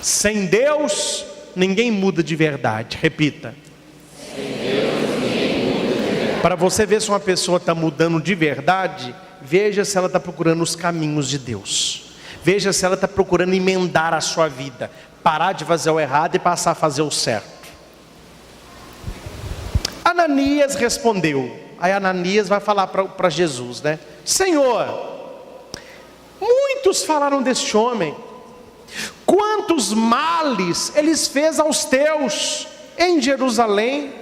Sem Deus, ninguém muda de verdade. Repita. Para você ver se uma pessoa está mudando de verdade, veja se ela está procurando os caminhos de Deus. Veja se ela está procurando emendar a sua vida, parar de fazer o errado e passar a fazer o certo. Ananias respondeu. Aí Ananias vai falar para Jesus, né? Senhor, muitos falaram deste homem, quantos males ele fez aos teus em Jerusalém,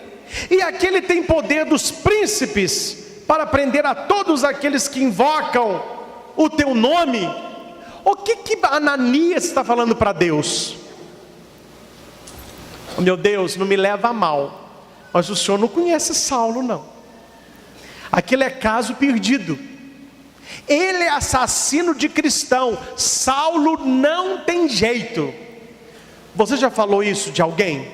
e aquele tem poder dos príncipes para prender a todos aqueles que invocam o teu nome. O que Ananias está falando para Deus? Oh, meu Deus, não me leva a mal, mas o Senhor não conhece Saulo não. Aquele é caso perdido. Ele é assassino de cristão. Saulo não tem jeito. Você já falou isso de alguém?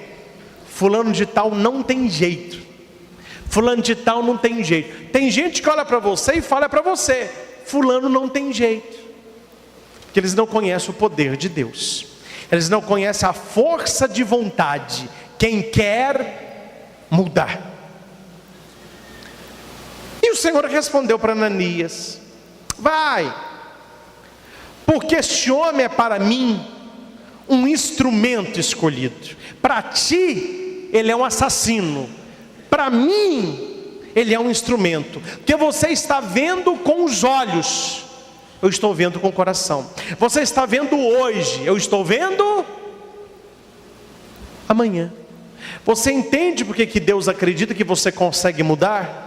Fulano de tal não tem jeito. Fulano de tal não tem jeito. Tem gente que olha para você e fala para você: fulano não tem jeito. Porque eles não conhecem o poder de Deus. Eles não conhecem a força de vontade. Quem quer mudar. E o Senhor respondeu para Ananias: vai, porque este homem é para mim um instrumento escolhido. Para ti ele é um assassino, para mim ele é um instrumento. Porque você está vendo com os olhos, eu estou vendo com o coração. Você está vendo hoje, eu estou vendo amanhã. Você entende porque que Deus acredita que você consegue mudar?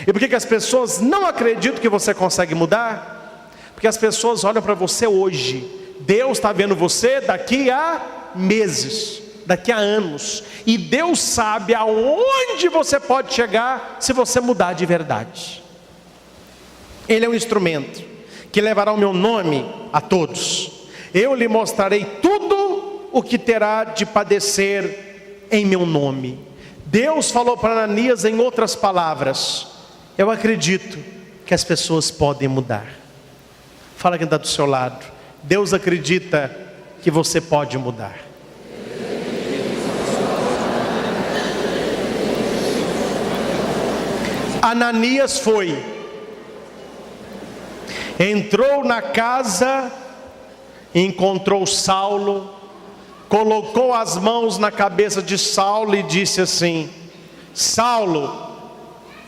E por que as pessoas não acreditam que você consegue mudar? Porque as pessoas olham para você hoje. Deus está vendo você daqui a meses, daqui a anos. E Deus sabe aonde você pode chegar se você mudar de verdade. Ele é um instrumento que levará o meu nome a todos. Eu lhe mostrarei tudo o que terá de padecer em meu nome. Deus falou para Ananias em outras palavras: eu acredito que as pessoas podem mudar. Fala quem está do seu lado: Deus acredita que você pode mudar. Ananias foi, entrou na casa, encontrou Saulo, colocou as mãos na cabeça de Saulo e disse assim: Saulo,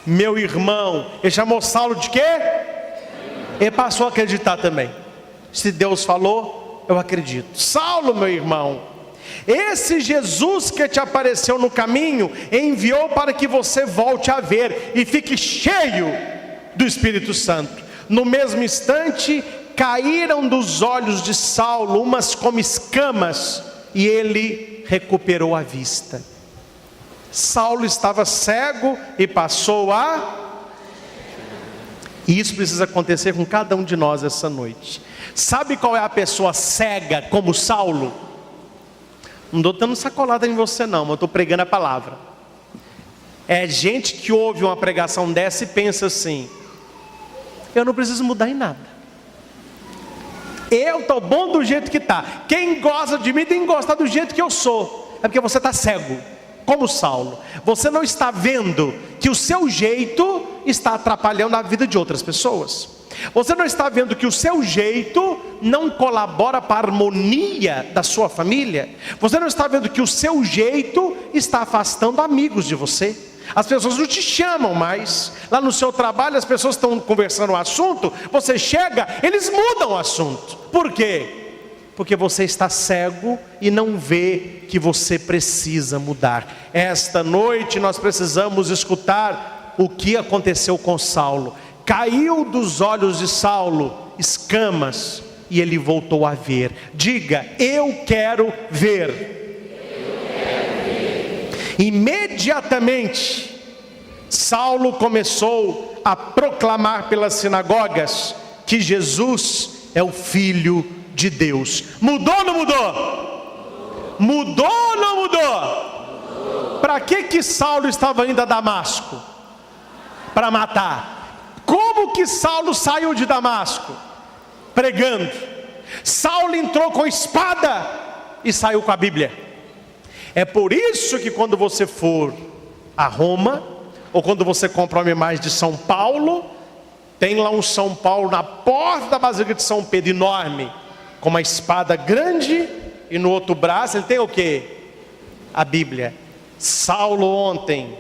meu irmão. Ele chamou Saulo de quê? Ele passou a acreditar também. Se Deus falou, eu acredito. Saulo, meu irmão, esse Jesus que te apareceu no caminho enviou para que você volte a ver e fique cheio do Espírito Santo. No mesmo instante caíram dos olhos de Saulo umas como escamas, e ele recuperou a vista. Saulo estava cego e passou a... E isso precisa acontecer com cada um de nós essa noite. Sabe qual é a pessoa cega como Saulo? Não estou dando sacolada em você não, mas eu estou pregando a palavra. É gente que ouve uma pregação dessa e pensa assim: eu não preciso mudar em nada, eu estou bom do jeito que está. Quem gosta de mim tem que gostar do jeito que eu sou. É porque você está cego, como Saulo. Você não está vendo que o seu jeito está atrapalhando a vida de outras pessoas. Você não está vendo que o seu jeito não colabora para a harmonia da sua família. Você não está vendo que o seu jeito está afastando amigos de você. As pessoas não te chamam mais. Lá no seu trabalho as pessoas estão conversando o assunto, você chega, eles mudam o assunto. Por quê? Porque você está cego e não vê que você precisa mudar. Esta noite nós precisamos escutar o que aconteceu com Saulo. Caiu dos olhos de Saulo escamas e ele voltou a ver. Diga: eu quero ver. Imediatamente Saulo começou a proclamar pelas sinagogas que Jesus é o Filho de Deus. Mudou ou não mudou? Mudou ou não mudou? Para que Saulo estava indo a Damasco? Para matar. Como que Saulo saiu de Damasco? Pregando. Saulo entrou com espada e saiu com a Bíblia. É por isso que quando você for a Roma, ou quando você compra uma imagem de São Paulo, tem lá um São Paulo na porta da Basílica de São Pedro, enorme, com uma espada grande, e no outro braço ele tem o quê? A Bíblia. Saulo ontem,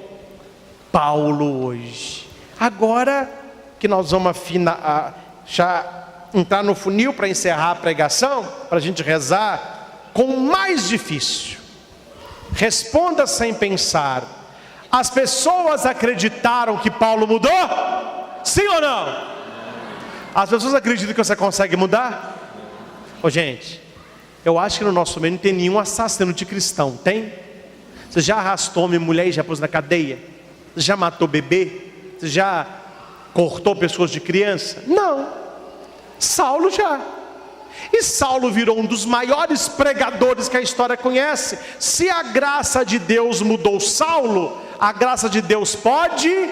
Paulo hoje. Agora que nós vamos já entrar no funil para encerrar a pregação, para a gente rezar, com o mais difícil. Responda sem pensar: as pessoas acreditaram que Paulo mudou? Sim ou não? As pessoas acreditam que você consegue mudar? Ô gente, eu acho que no nosso meio não tem nenhum assassino de cristão, tem? Você já arrastou homem e mulher e já pôs na cadeia? Você já matou bebê? Você já cortou pessoas de criança? Não. Saulo já. E Saulo virou um dos maiores pregadores que a história conhece. Se a graça de Deus mudou Saulo, a graça de Deus pode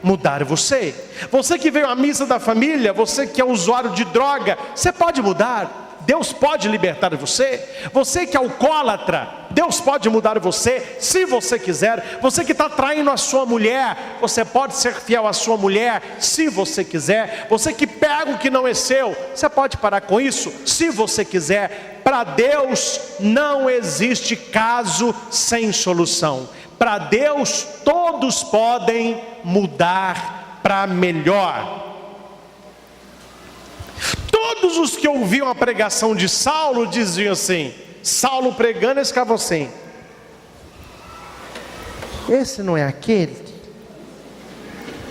mudar você. Você que veio à missa da família, você que é usuário de droga, você pode mudar. Deus pode libertar você. Você que é alcoólatra, Deus pode mudar você, se você quiser. Você que está traindo a sua mulher, você pode ser fiel à sua mulher, se você quiser. Você que pega o que não é seu, você pode parar com isso, se você quiser. Para Deus não existe caso sem solução. Para Deus todos podem mudar para melhor. Todos os que ouviam a pregação de Saulo diziam assim: Saulo pregando, eles ficavam assim: esse não é aquele?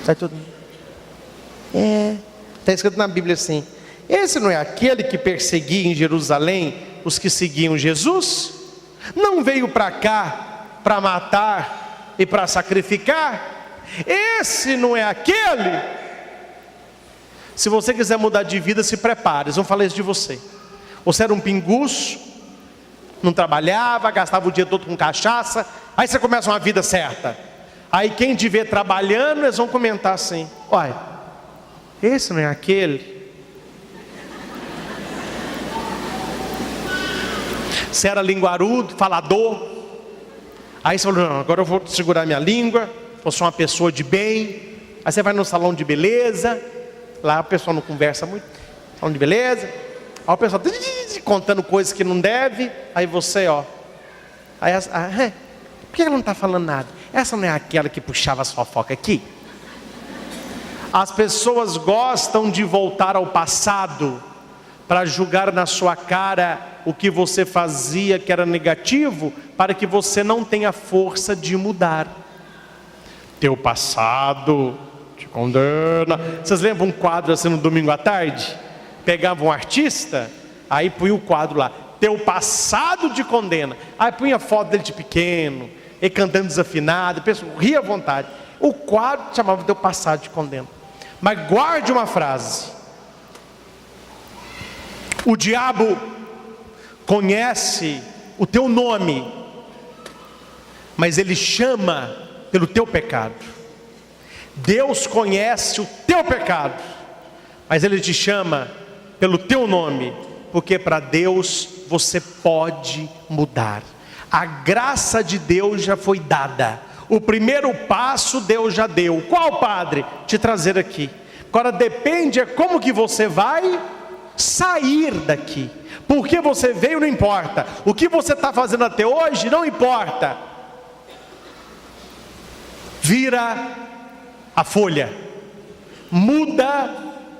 Sai tudo. Está escrito na Bíblia assim: esse não é aquele que perseguia em Jerusalém os que seguiam Jesus? Não veio para cá para matar e para sacrificar? Esse não é aquele? Se você quiser mudar de vida, se prepare. Eles vão falar isso de você. Você era um pinguço, não trabalhava, gastava o dia todo com cachaça. Aí você começa uma vida certa. Aí quem te vê trabalhando, eles vão comentar assim: olha, esse não é aquele? Você era linguarudo, falador. Aí você falou: não, agora eu vou segurar minha língua, eu sou uma pessoa de bem. Aí você vai no salão de beleza. Lá o pessoal não conversa muito, falando de beleza. Aí o pessoal contando coisas que não deve. Aí você, por que ela não está falando nada? Essa não é aquela que puxava as fofocas aqui? As pessoas gostam de voltar ao passado para julgar na sua cara o que você fazia que era negativo, para que você não tenha força de mudar. Teu passado te condena. Vocês lembram um quadro assim no domingo à tarde? Pegava um artista, aí punha o quadro lá: teu passado te condena. Aí punha foto dele de pequeno, ele cantando desafinado, a pessoa ria à vontade. O quadro chamava teu passado te condena. Mas guarde uma frase: o diabo conhece o teu nome, mas ele chama pelo teu pecado. Deus conhece o teu pecado, mas Ele te chama pelo teu nome, porque para Deus você pode mudar. A graça de Deus já foi dada. O primeiro passo Deus já deu. Qual, Padre? Te trazer aqui. Agora depende como que você vai sair daqui. Porque você veio não importa. O que você está fazendo até hoje não importa. Vira a folha, muda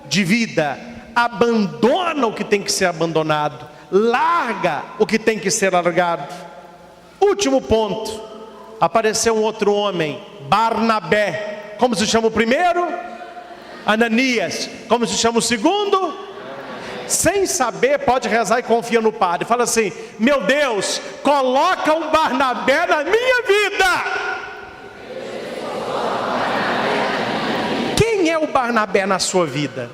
de vida, abandona o que tem que ser abandonado, larga o que tem que ser largado. Último ponto: apareceu um outro homem, Barnabé. Como se chama o primeiro? Ananias. Como se chama o segundo? Sem saber, pode rezar e confia no Padre. Fala assim: meu Deus, coloca um Barnabé na minha vida. Quem é o Barnabé na sua vida?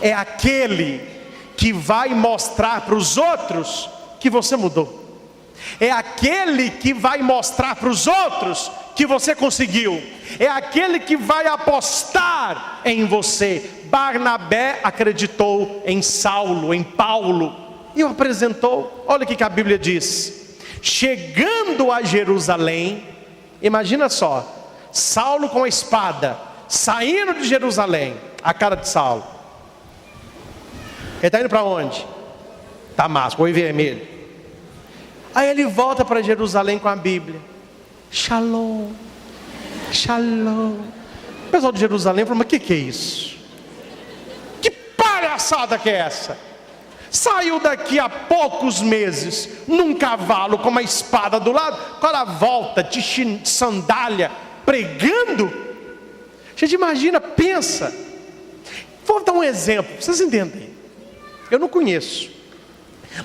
É aquele que vai mostrar para os outros que você mudou. É aquele que vai mostrar para os outros que você conseguiu. É aquele que vai apostar em você. Barnabé acreditou em Saulo, em Paulo. e o apresentou. Olha o que a Bíblia diz: chegando a Jerusalém, imagina só, Saulo com a espada, saindo de Jerusalém, a cara de Saulo. Ele está indo para onde? Damasco, oi vermelho. Aí ele volta para Jerusalém com a Bíblia. Shalom, shalom. O pessoal de Jerusalém falou: mas o que é isso? Que palhaçada que é essa? Saiu daqui há poucos meses num cavalo com uma espada do lado, agora volta de sandália pregando. Gente, imagina, pensa. Vou dar um exemplo, vocês entendem? Eu não conheço,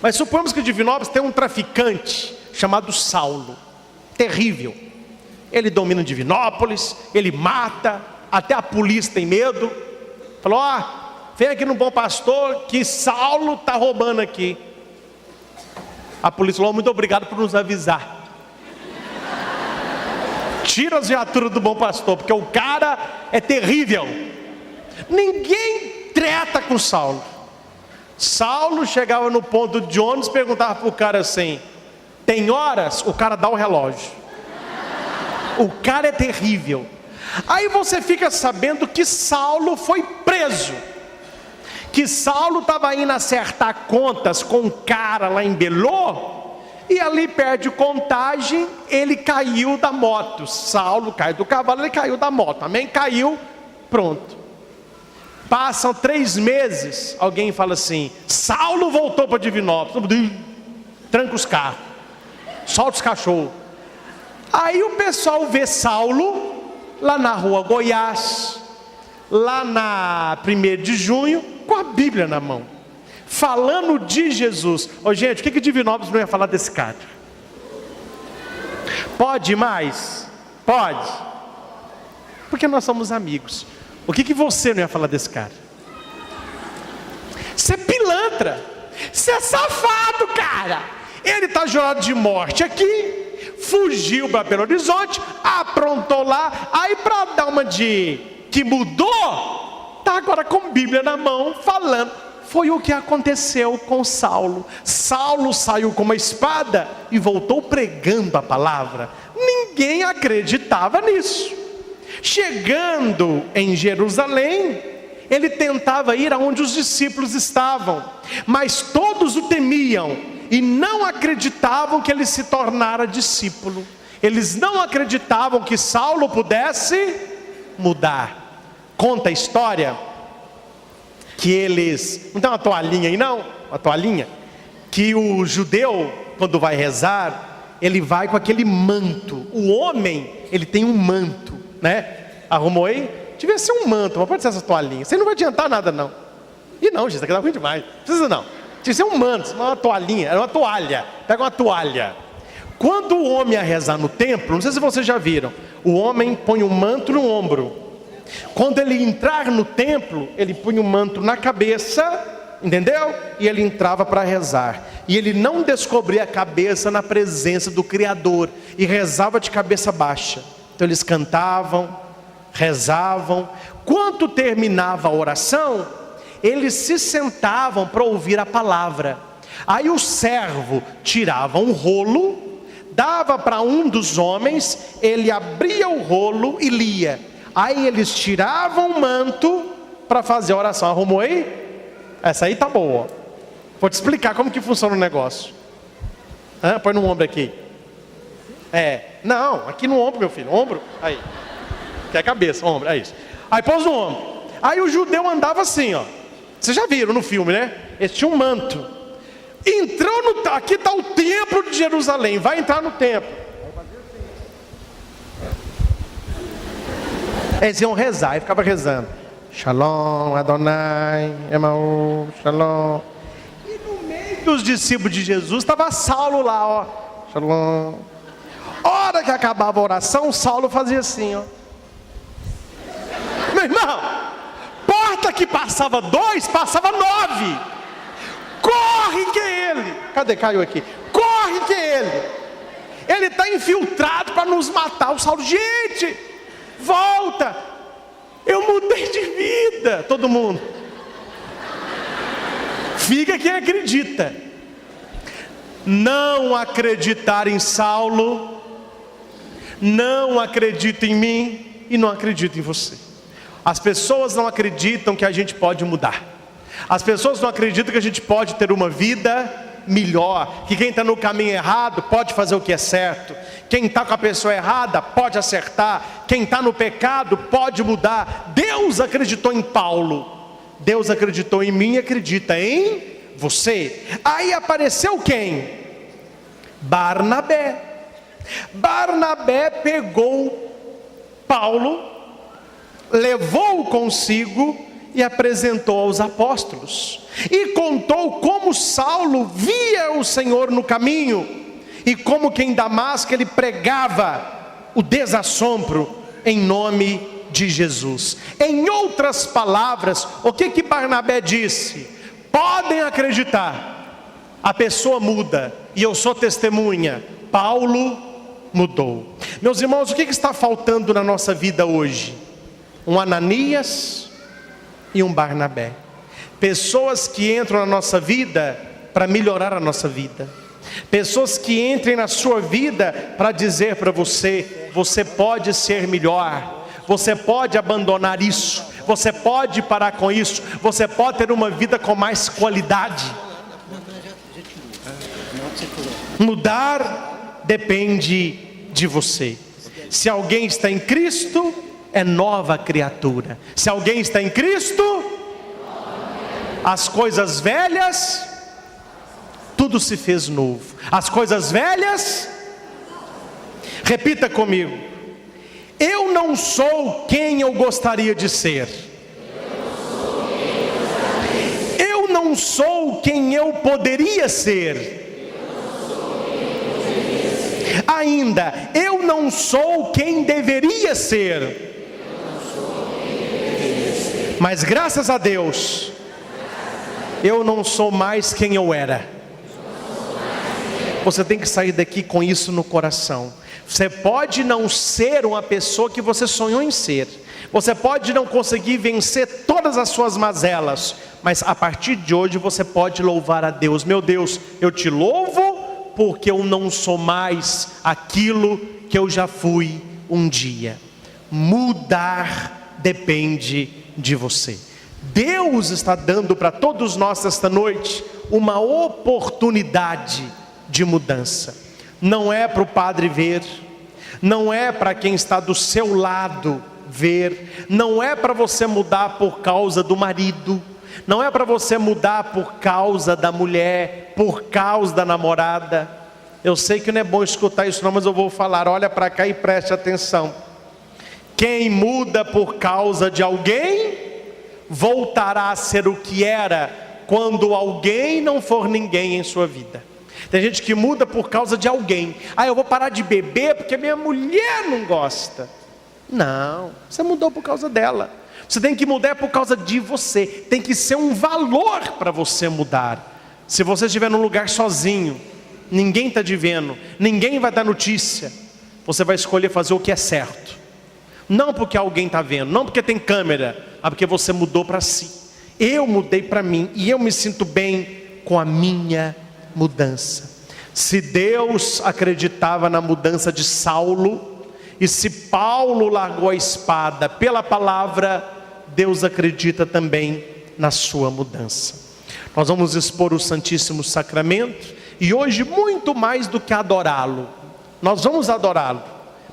mas suponhamos que em Divinópolis tem um traficante chamado Saulo, terrível. Ele domina Divinópolis, ele mata, até a polícia tem medo. Falou: vem aqui no Bom Pastor que Saulo está roubando aqui. A polícia falou: muito obrigado por nos avisar. Tira as viaturas do Bom Pastor, porque o cara é terrível. Ninguém treta com Saulo. Saulo chegava no ponto de ônibus, perguntava para o cara assim: tem horas? O cara dá o relógio. O cara é terrível. Aí você fica sabendo que Saulo foi preso, que Saulo estava indo acertar contas com um cara lá em Belô, e ali perde contagem, ele caiu da moto. Saulo caiu do cavalo, ele caiu da moto, amém? Caiu, pronto. Passam 3 meses, alguém fala assim: Saulo voltou para Divinópolis. Tranca os carros, solta os cachorros. Aí o pessoal vê Saulo lá na rua Goiás, lá na 1º de junho, com a Bíblia na mão, falando de Jesus. Gente, o que Divinópolis não ia falar desse cara? Pode mais? Pode. Porque nós somos amigos. O que você não ia falar desse cara? Você é pilantra, você é safado, cara. Ele está jurado de morte aqui, fugiu para Belo Horizonte, aprontou lá, aí para dar uma de que mudou, está agora com a Bíblia na mão, falando. Foi o que aconteceu com Saulo. Saulo saiu com uma espada e voltou pregando a palavra. Ninguém acreditava nisso. Chegando em Jerusalém, ele tentava ir aonde os discípulos estavam, mas todos o temiam e não acreditavam que ele se tornara discípulo. Eles não acreditavam que Saulo pudesse mudar. Conta a história que eles... Não tem uma toalhinha aí não? Uma toalhinha? Que o judeu, quando vai rezar, ele vai com aquele manto. O homem, ele tem um manto, né? Arrumou aí? Devia ser um manto, mas pode ser essa toalhinha. Você não vai adiantar nada não. E não, gente, isso aqui dá ruim demais. Não precisa não. Tinha que ser um manto, uma toalhinha. Era uma toalha. Pega uma toalha. Quando o homem ia rezar no templo, não sei se vocês já viram, o homem põe um manto no ombro. Quando ele entrar no templo, ele punha o manto na cabeça, entendeu? E ele entrava para rezar. E ele não descobria a cabeça na presença do Criador, e rezava de cabeça baixa. Então eles cantavam, rezavam. Quando terminava a oração, eles se sentavam para ouvir a palavra. Aí o servo tirava um rolo, dava para um dos homens, ele abria o rolo e lia. Aí eles tiravam o manto para fazer a oração. Arrumou aí? Essa aí tá boa. Vou te explicar como que funciona o negócio. Põe no ombro aqui. Não, aqui no ombro, meu filho. Ombro, aí. Que é a cabeça, ombro, é isso. Aí pôs no ombro. Aí o judeu andava assim, ó. Vocês já viram no filme, né? Ele tinha um manto. Entrou no... Aqui está o templo de Jerusalém. Vai entrar no templo. Eles iam rezar e ficava rezando. Shalom, Adonai, Emaú, Shalom. E no meio dos discípulos de Jesus estava Saulo lá, ó. Shalom. Hora que acabava a oração, Saulo fazia assim, ó. Meu irmão, porta que passava 2, passava 9. Corre que é ele. Cadê? Caiu aqui. Corre que é ele. Ele está infiltrado para nos matar. O Saulo, gente, volta. Eu mudei de vida. Todo mundo. Fica quem acredita. não acreditar em Saulo, não acredita em mim e não acredita em você. As pessoas não acreditam que a gente pode mudar. As pessoas não acreditam que a gente pode ter uma vida melhor, que quem está no caminho errado pode fazer o que é certo, quem está com a pessoa errada pode acertar, quem está no pecado pode mudar. Deus acreditou em Paulo, Deus acreditou em mim e acredita em você. Aí apareceu quem? Barnabé. Barnabé pegou Paulo, levou-o consigo e apresentou aos apóstolos, e contou como Saulo via o Senhor no caminho, e como que em Damasco ele pregava o desassombro em nome de Jesus. Em outras palavras, o que Barnabé disse? Podem acreditar, a pessoa muda, e eu sou testemunha, Paulo mudou. Meus irmãos, o que está faltando na nossa vida hoje? Um Ananias e um Barnabé. Pessoas que entram na nossa vida para melhorar a nossa vida. Pessoas que entrem na sua vida para dizer para você: você pode ser melhor, você pode abandonar isso, você pode parar com isso, você pode ter uma vida com mais qualidade. Mudar depende de você. Se alguém está em Cristo, é nova criatura. Se alguém está em Cristo, as coisas velhas, tudo se fez novo. As coisas velhas, repita comigo: eu não sou quem eu gostaria de ser. Eu não sou quem eu poderia ser. Ainda, eu não sou quem deveria ser. Mas graças a Deus, eu não sou mais quem eu era. Você tem que sair daqui com isso no coração. Você pode não ser uma pessoa que você sonhou em ser. Você pode não conseguir vencer todas as suas mazelas, mas a partir de hoje você pode louvar a Deus. Meu Deus, eu te louvo porque eu não sou mais aquilo que eu já fui um dia. Mudar depende de você. Deus está dando para todos nós esta noite uma oportunidade de mudança. Não é para o padre ver, não é para quem está do seu lado ver, não é para você mudar por causa do marido, não é para você mudar por causa da mulher, por causa da namorada. Eu sei que não é bom escutar isso não, mas eu vou falar. Olha para cá e preste atenção. Quem muda por causa de alguém, voltará a ser o que era quando alguém não for ninguém em sua vida. Tem gente que muda por causa de alguém. Eu vou parar de beber porque minha mulher não gosta. Não, você mudou por causa dela. Você tem que mudar por causa de você. Tem que ser um valor para você mudar. Se você estiver num lugar sozinho, ninguém está te vendo, ninguém vai dar notícia, você vai escolher fazer o que é certo. Não porque alguém está vendo, não porque tem câmera, mas porque você mudou para si. Eu mudei para mim e eu me sinto bem com a minha mudança. Se Deus acreditava na mudança de Saulo, e se Paulo largou a espada pela palavra, Deus acredita também na sua mudança. Nós vamos expor o Santíssimo Sacramento, e hoje muito mais do que adorá-lo, nós vamos adorá-lo,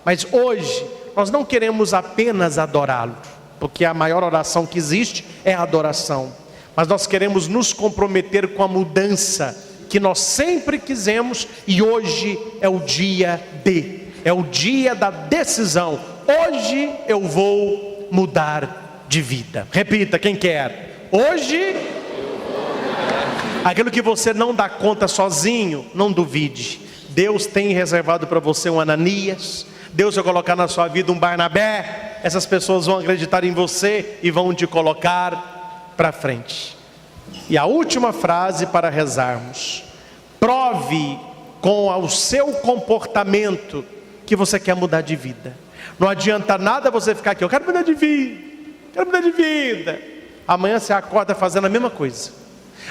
mas hoje nós não queremos apenas adorá-lo, porque a maior oração que existe é a adoração, mas nós queremos nos comprometer com a mudança que nós sempre quisemos, e hoje é o dia é o dia da decisão. Hoje eu vou mudar de vida. Repita, quem quer? Hoje, aquilo que você não dá conta sozinho, não duvide. Deus tem reservado para você um Ananias. Deus vai colocar na sua vida um Barnabé. Essas pessoas vão acreditar em você e vão te colocar para frente. E a última frase para rezarmos: prove com o seu comportamento que você quer mudar de vida. Não adianta nada você ficar aqui: eu quero mudar de vida, quero mudar de vida. Amanhã você acorda fazendo a mesma coisa.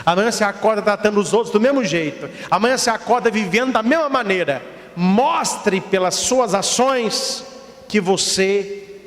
Amanhã você acorda tratando os outros do mesmo jeito. Amanhã você acorda vivendo da mesma maneira. Mostre pelas suas ações que você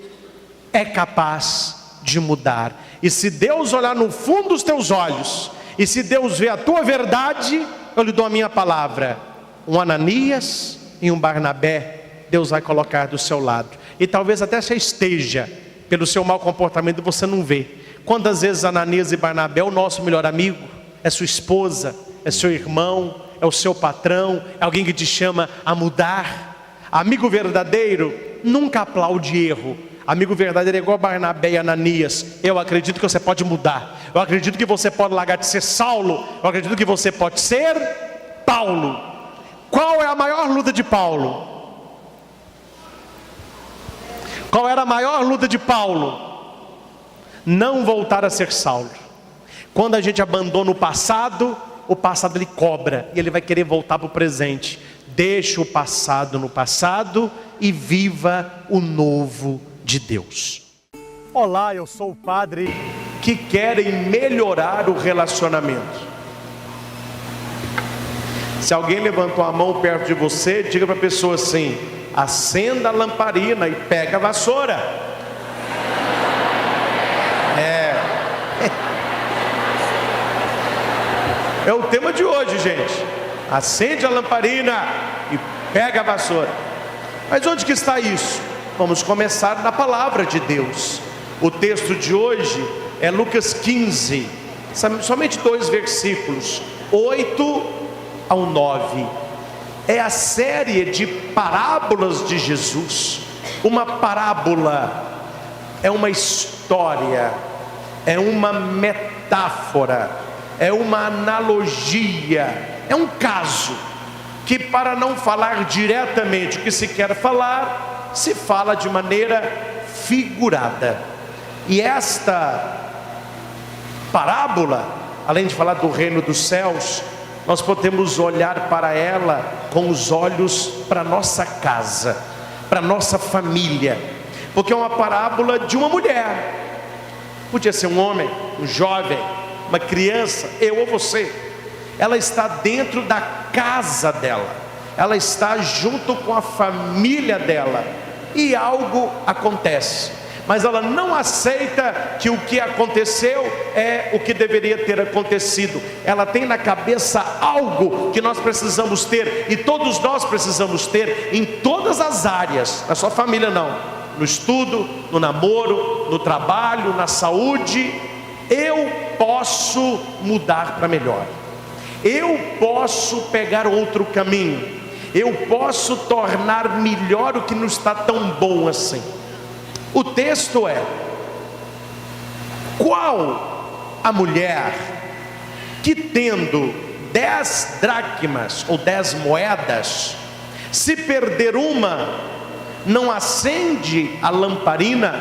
é capaz de mudar. E se Deus olhar no fundo dos teus olhos, e se Deus vê a tua verdade, eu lhe dou a minha palavra: um Ananias e um Barnabé Deus vai colocar do seu lado. E talvez até você esteja, pelo seu mau comportamento você não vê. Quantas vezes Ananias e Barnabé é o nosso melhor amigo, é sua esposa, é seu irmão, é o seu patrão, é alguém que te chama a mudar. Amigo verdadeiro nunca aplaude erro. Amigo verdadeiro é igual Barnabé e Ananias: eu acredito que você pode mudar, eu acredito que você pode largar de ser Saulo, eu acredito que você pode ser Paulo. Qual é a maior luta de Paulo? Qual era a maior luta de Paulo? Não voltar a ser Saulo. Quando a gente abandona o passado ele cobra, e ele vai querer voltar para o presente. Deixa o passado no passado e viva o novo de Deus. Olá, eu sou o padre que querem melhorar o relacionamento. Se alguém levantou a mão perto de você, diga para a pessoa assim: acenda a lamparina e pega a vassoura. É o tema de hoje, gente. Acende a lamparina e pega a vassoura. Mas onde que está isso? Vamos começar na palavra de Deus. O texto de hoje é Lucas 15, somente 2 versículos, 8 ao 9. É a série de parábolas de Jesus. Uma parábola é uma história, é uma metáfora, é uma analogia, é um caso que, para não falar diretamente o que se quer falar, se fala de maneira figurada. E esta parábola, além de falar do reino dos céus, nós podemos olhar para ela com os olhos para nossa casa, para nossa família, porque é uma parábola de uma mulher. Podia ser um homem, um jovem, uma criança, eu ou você. Ela está dentro da casa dela, ela está junto com a família dela, e algo acontece, mas ela não aceita que o que aconteceu é o que deveria ter acontecido. Ela tem na cabeça algo que nós precisamos ter, e todos nós precisamos ter em todas as áreas, na sua família não, no estudo, no namoro, no trabalho, na saúde. Eu posso mudar para melhor, eu posso pegar outro caminho, eu posso tornar melhor o que não está tão bom assim. O texto é: qual a mulher que, tendo 10 dracmas ou 10 moedas, se perder uma, não acende a lamparina,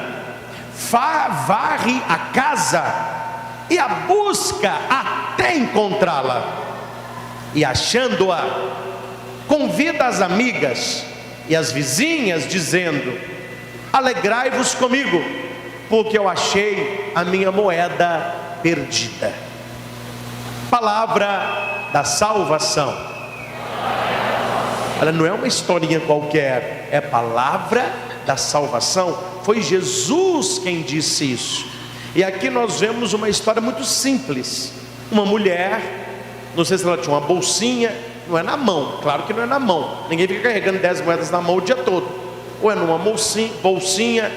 varre a casa e a busca até encontrá-la, e achando-a, convida as amigas e as vizinhas, dizendo: alegrai-vos comigo, porque eu achei a minha moeda perdida. Palavra da salvação. Ela não é uma historinha qualquer, é palavra da salvação. Foi Jesus quem disse isso. E aqui nós vemos uma história muito simples. Uma mulher, não sei se ela tinha uma bolsinha, não é na mão, claro que não é na mão, ninguém fica carregando 10 moedas na mão o dia todo. Ou é numa bolsinha,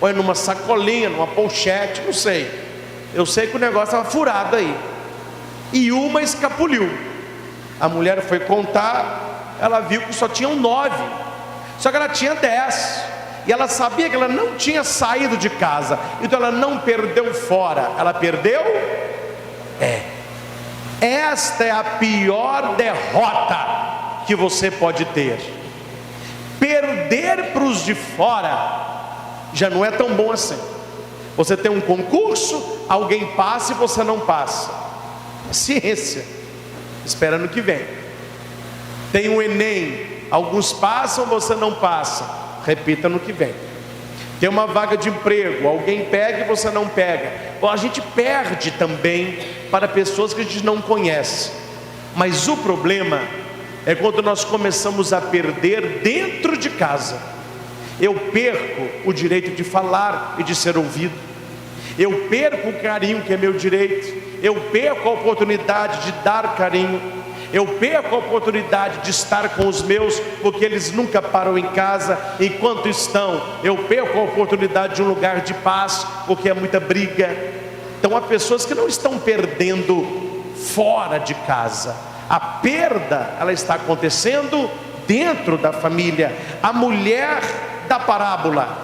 ou é numa sacolinha, numa pochete, não sei. Eu sei que o negócio estava furado aí, e uma escapuliu. A mulher foi contar, ela viu que só tinham 9, só que ela tinha 10. E ela sabia que ela não tinha saído de casa, então ela não perdeu fora, ela perdeu. Esta é a pior derrota que você pode ter. Perder para os de fora já não é tão bom assim. Você tem um concurso, alguém passa e você não passa, ciência, espera no que vem. Tem um Enem, alguns passam, você não passa, repita no que vem. Tem uma vaga de emprego, alguém pega e você não pega. Bom, a gente perde também para pessoas que a gente não conhece. Mas o problema é quando nós começamos a perder dentro de casa. Eu perco o direito de falar e de ser ouvido. Eu perco o carinho que é meu direito. Eu perco a oportunidade de dar carinho. Eu perco a oportunidade de estar com os meus, porque eles nunca param em casa enquanto estão. Eu perco a oportunidade de um lugar de paz, porque é muita briga. Então há pessoas que não estão perdendo fora de casa. A perda, ela está acontecendo dentro da família. A mulher da parábola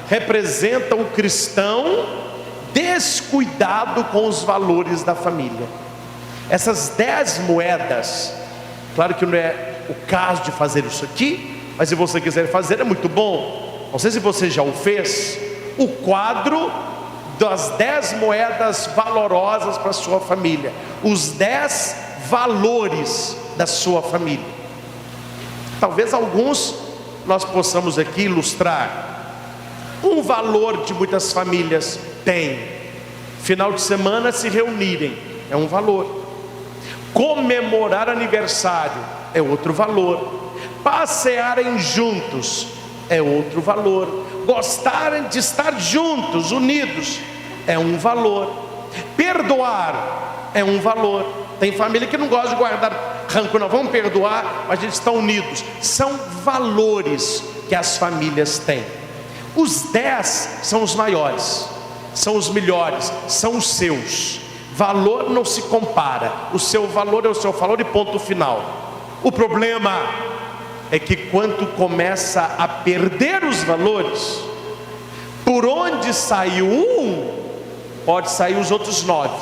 representa o cristão descuidado com os valores da família. Essas 10 moedas, claro que não é o caso de fazer isso aqui, mas se você quiser fazer é muito bom. Não sei se você já o fez, o quadro das 10 moedas valorosas para a sua família, os 10 valores da sua família. Talvez alguns nós possamos aqui ilustrar. Um valor de muitas famílias tem: final de semana se reunirem, é um valor. Comemorar aniversário é outro valor. Passearem juntos é outro valor. Gostarem de estar juntos, unidos, é um valor. Perdoar é um valor. Tem família que não gosta de guardar rancor, não, vamos perdoar, mas a gente está unidos. São valores que as famílias têm. Os 10 são os maiores, são os melhores, são os seus. Valor não se compara, o seu valor é o seu valor e ponto final. O problema é que quando começa a perder os valores, por onde saiu um, pode sair os outros 9.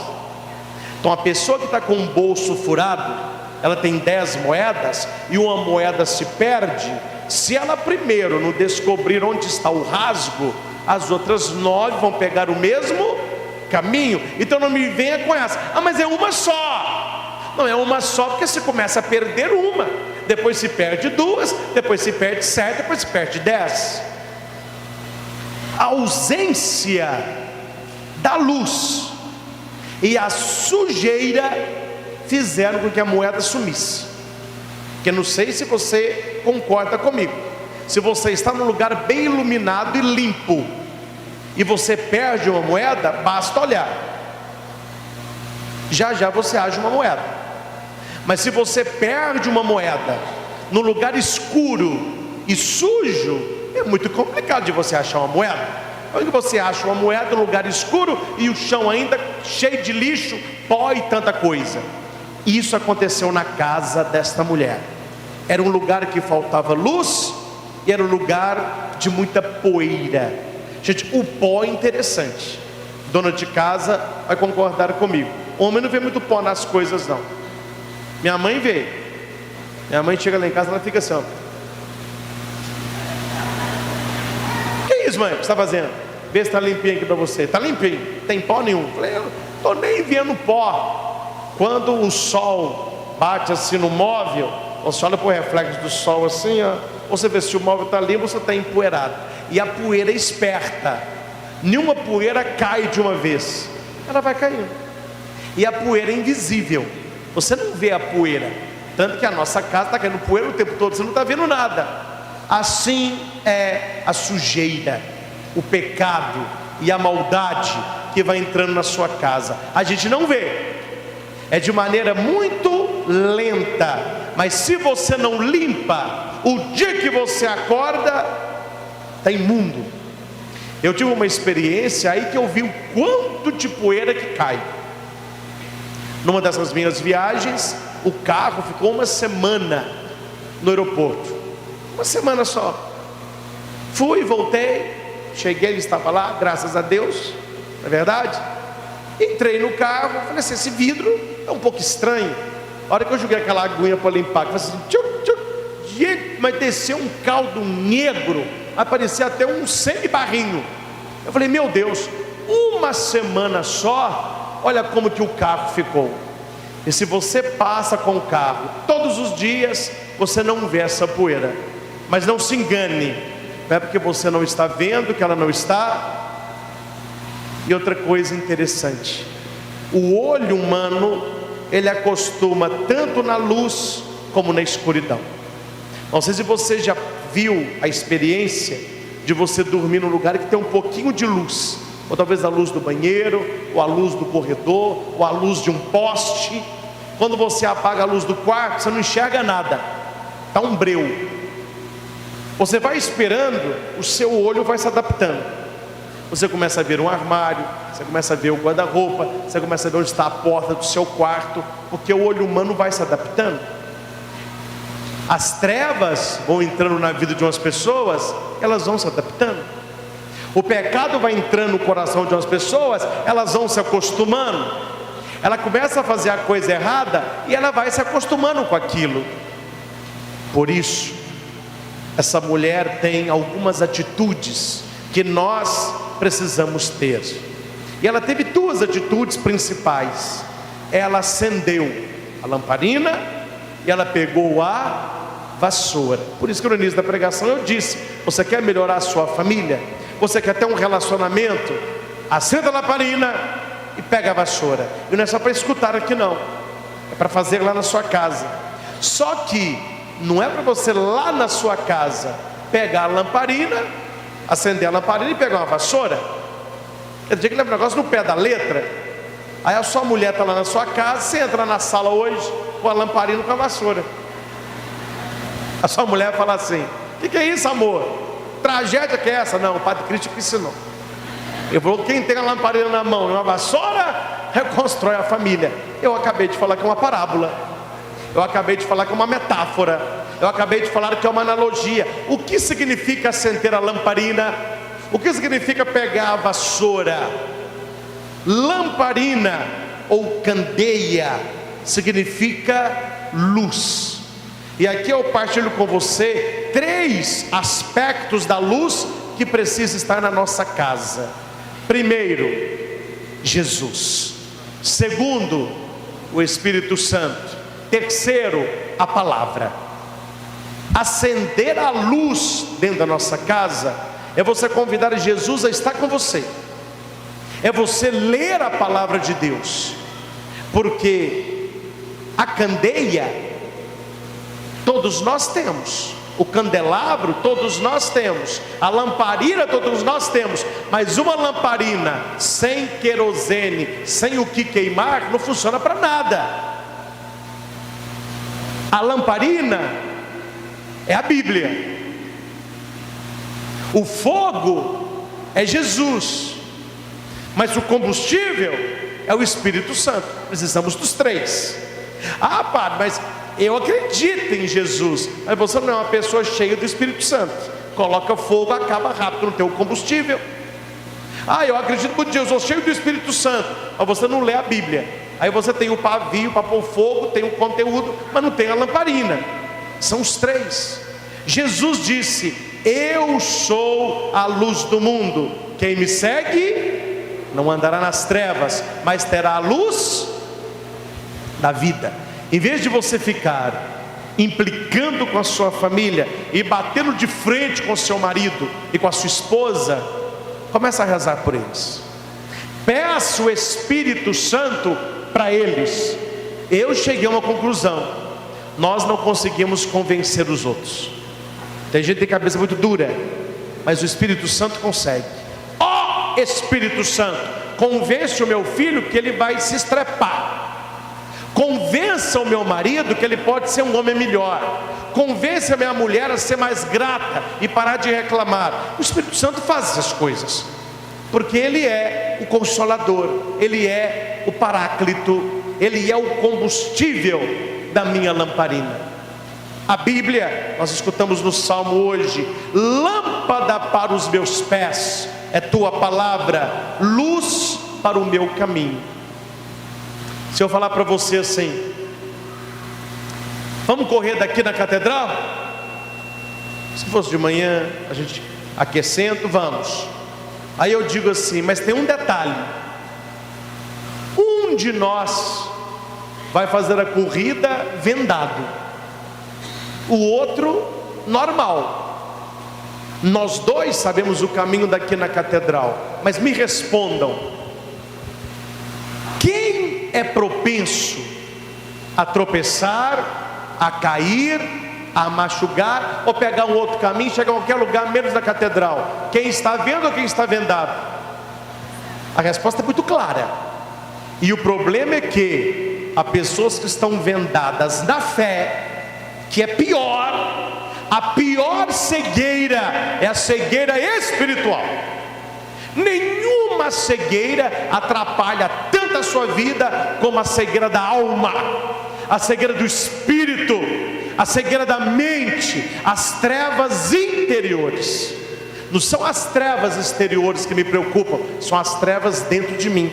Então a pessoa que está com um bolso furado, ela tem 10 moedas e uma moeda se perde. Se ela primeiro não descobrir onde está o rasgo, as outras 9 vão pegar o mesmo caminho. Então não me venha com essa: ah, mas é uma só. Não é uma só, porque se começa a perder uma, depois se perde 2, depois se perde 7, depois se perde 10. A ausência da luz e a sujeira fizeram com que a moeda sumisse. Porque não sei se você concorda comigo, se você está num lugar bem iluminado e limpo e você perde uma moeda, basta olhar, já já você acha uma moeda. Mas se você perde uma moeda num lugar escuro e sujo, é muito complicado de você achar uma moeda. Quando você acha uma moeda num lugar escuro e o chão ainda cheio de lixo, pó e tanta coisa. Isso aconteceu na casa desta mulher. Era um lugar que faltava luz e era um lugar de muita poeira. Gente, o pó é interessante. Dona de casa vai concordar comigo. Homem não vê muito pó nas coisas, não. Minha mãe vê. Minha mãe chega lá em casa, ela fica assim, ó. Que isso, mãe? O que você está fazendo? Vê se está limpinho aqui para você. Está limpinho, tem pó nenhum. Falei, eu estou nem vendo pó. Quando o sol bate assim no móvel, você olha para o reflexo do sol assim, ó, você vê se o móvel está limpo, você está empoeirado. E a poeira é esperta. Nenhuma poeira cai de uma vez, ela vai caindo. E a poeira é invisível, você não vê a poeira. Tanto que a nossa casa está caindo poeira o tempo todo, você não está vendo nada. Assim é a sujeira, o pecado e a maldade que vai entrando na sua casa. A gente não vê, é de maneira muito lenta, mas se você não limpa, o dia que você acorda, está imundo. Eu tive uma experiência aí que eu vi o quanto de poeira que cai. Numa dessas minhas viagens, o carro ficou uma semana no aeroporto. Uma semana só. Fui, voltei, cheguei, ele estava lá, graças a Deus, não é verdade? Entrei no carro, falei assim, esse vidro é um pouco estranho. A hora que eu joguei aquela aguinha para limpar, eu falei assim, tchuc, tchuc, gente, mas desceu um caldo negro, aparecia até um semi-barrinho. Eu falei, meu Deus, uma semana só, olha como que o carro ficou. E se você passa com o carro todos os dias, você não vê essa poeira. Mas não se engane, não é porque você não está vendo que ela não está. E outra coisa interessante, o olho humano, ele acostuma tanto na luz como na escuridão. Não sei se você já viu a experiência de você dormir num lugar que tem um pouquinho de luz, ou talvez a luz do banheiro, ou a luz do corredor, ou a luz de um poste. Quando você apaga a luz do quarto, você não enxerga nada, está um breu. Você vai esperando, o seu olho vai se adaptando. Você começa a ver um armário, você começa a ver o guarda-roupa, você começa a ver onde está a porta do seu quarto, porque o olho humano vai se adaptando. As trevas vão entrando na vida de umas pessoas, elas vão se adaptando. O pecado vai entrando no coração de umas pessoas, elas vão se acostumando. Ela começa a fazer a coisa errada e ela vai se acostumando com aquilo. Por isso, essa mulher tem algumas atitudes que nós precisamos ter. E ela teve duas atitudes principais. Ela acendeu a lamparina e ela pegou a vassoura. Por isso que no início da pregação eu disse: você quer melhorar a sua família? Você quer ter um relacionamento? Acenda a lamparina e pega a vassoura. E não é só para escutar aqui não, é para fazer lá na sua casa. Só que não é para você lá na sua casa pegar a lamparina, acender a lamparina e pegar uma vassoura. Eu tinha que levar um negócio no pé da letra. Aí a sua mulher está lá na sua casa, você entra na sala hoje com a lamparina e com a vassoura. A sua mulher fala assim: o que é isso, amor? Tragédia que é essa? Não, o Padre Cristo que ensinou. Ele falou: quem tem a lamparina na mão e uma vassoura, reconstrói a família. Eu acabei de falar que é uma parábola. Eu acabei de falar que é uma metáfora. Eu acabei de falar que é uma analogia. O que significa acender a lamparina? O que significa pegar a vassoura? Lamparina ou candeia significa luz. E aqui eu partilho com você 3 aspectos da luz que precisa estar na nossa casa. Primeiro, Jesus. Segundo, o Espírito Santo. Terceiro, a palavra. Acender a luz dentro da nossa casa é você convidar Jesus a estar com você, é você ler a palavra de Deus, porque a candeia todos nós temos, o candelabro todos nós temos, a lamparina todos nós temos, mas uma lamparina sem querosene, sem o que queimar, não funciona para nada. A lamparina é a Bíblia, o fogo é Jesus, mas o combustível é o Espírito Santo. Precisamos dos 3. Ah, padre, mas eu acredito em Jesus, mas você não é uma pessoa cheia do Espírito Santo. Coloca fogo, acaba rápido, não tem o combustível. Ah, eu acredito muito em Jesus, eu sou cheio do Espírito Santo, mas você não lê a Bíblia. Aí você tem o pavio para pôr fogo, tem o conteúdo, mas não tem a lamparina. São os 3. Jesus disse: eu sou a luz do mundo, quem me segue não andará nas trevas, mas terá a luz da vida. Em vez de você ficar implicando com a sua família e batendo de frente com o seu marido e com a sua esposa, começa a rezar por eles. Peça o Espírito Santo para eles. Eu cheguei a uma conclusão: nós não conseguimos convencer os outros. Tem gente que tem cabeça muito dura, mas o Espírito Santo consegue. Ó Espírito Santo, convence o meu filho que ele vai se estrepar. Convença o meu marido que ele pode ser um homem melhor. Convença a minha mulher a ser mais grata e parar de reclamar. O Espírito Santo faz essas coisas, porque ele é o consolador, ele é o paráclito, ele é o combustível da minha lamparina. A Bíblia, nós escutamos no Salmo hoje: lâmpada para os meus pés é tua palavra, luz para o meu caminho. Se eu falar para você assim: vamos correr daqui na catedral? Se fosse de manhã, a gente aquecendo, vamos. Aí eu digo assim: mas tem um detalhe, um de nós vai fazer a corrida vendado, o outro normal. Nós dois sabemos o caminho daqui na catedral, mas me respondam: quem é propenso a tropeçar, a cair, a machucar, ou pegar um outro caminho, chegar a qualquer lugar menos na catedral? Quem está vendo ou quem está vendado? A resposta é muito clara. E o problema é que há pessoas que estão vendadas na fé, que é pior. A pior cegueira é a cegueira espiritual. Nenhuma cegueira atrapalha tanto a sua vida como a cegueira da alma, a cegueira do espírito, a cegueira da mente, as trevas interiores. Não são as trevas exteriores que me preocupam, são as trevas dentro de mim.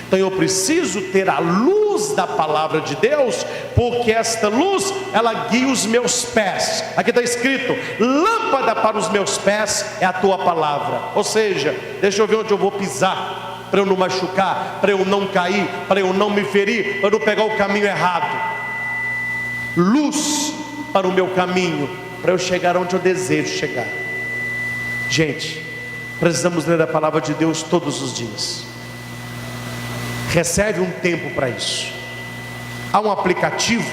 Então eu preciso ter a luz da palavra de Deus, porque esta luz, ela guia os meus pés. Aqui está escrito: lâmpada para os meus pés é a tua palavra. Ou seja, deixa eu ver onde eu vou pisar, para eu não machucar, para eu não cair, para eu não me ferir, para eu não pegar o caminho errado. Luz para o meu caminho, para eu chegar onde eu desejo chegar. Gente, precisamos ler a palavra de Deus todos os dias. Reserve um tempo para isso. Há um aplicativo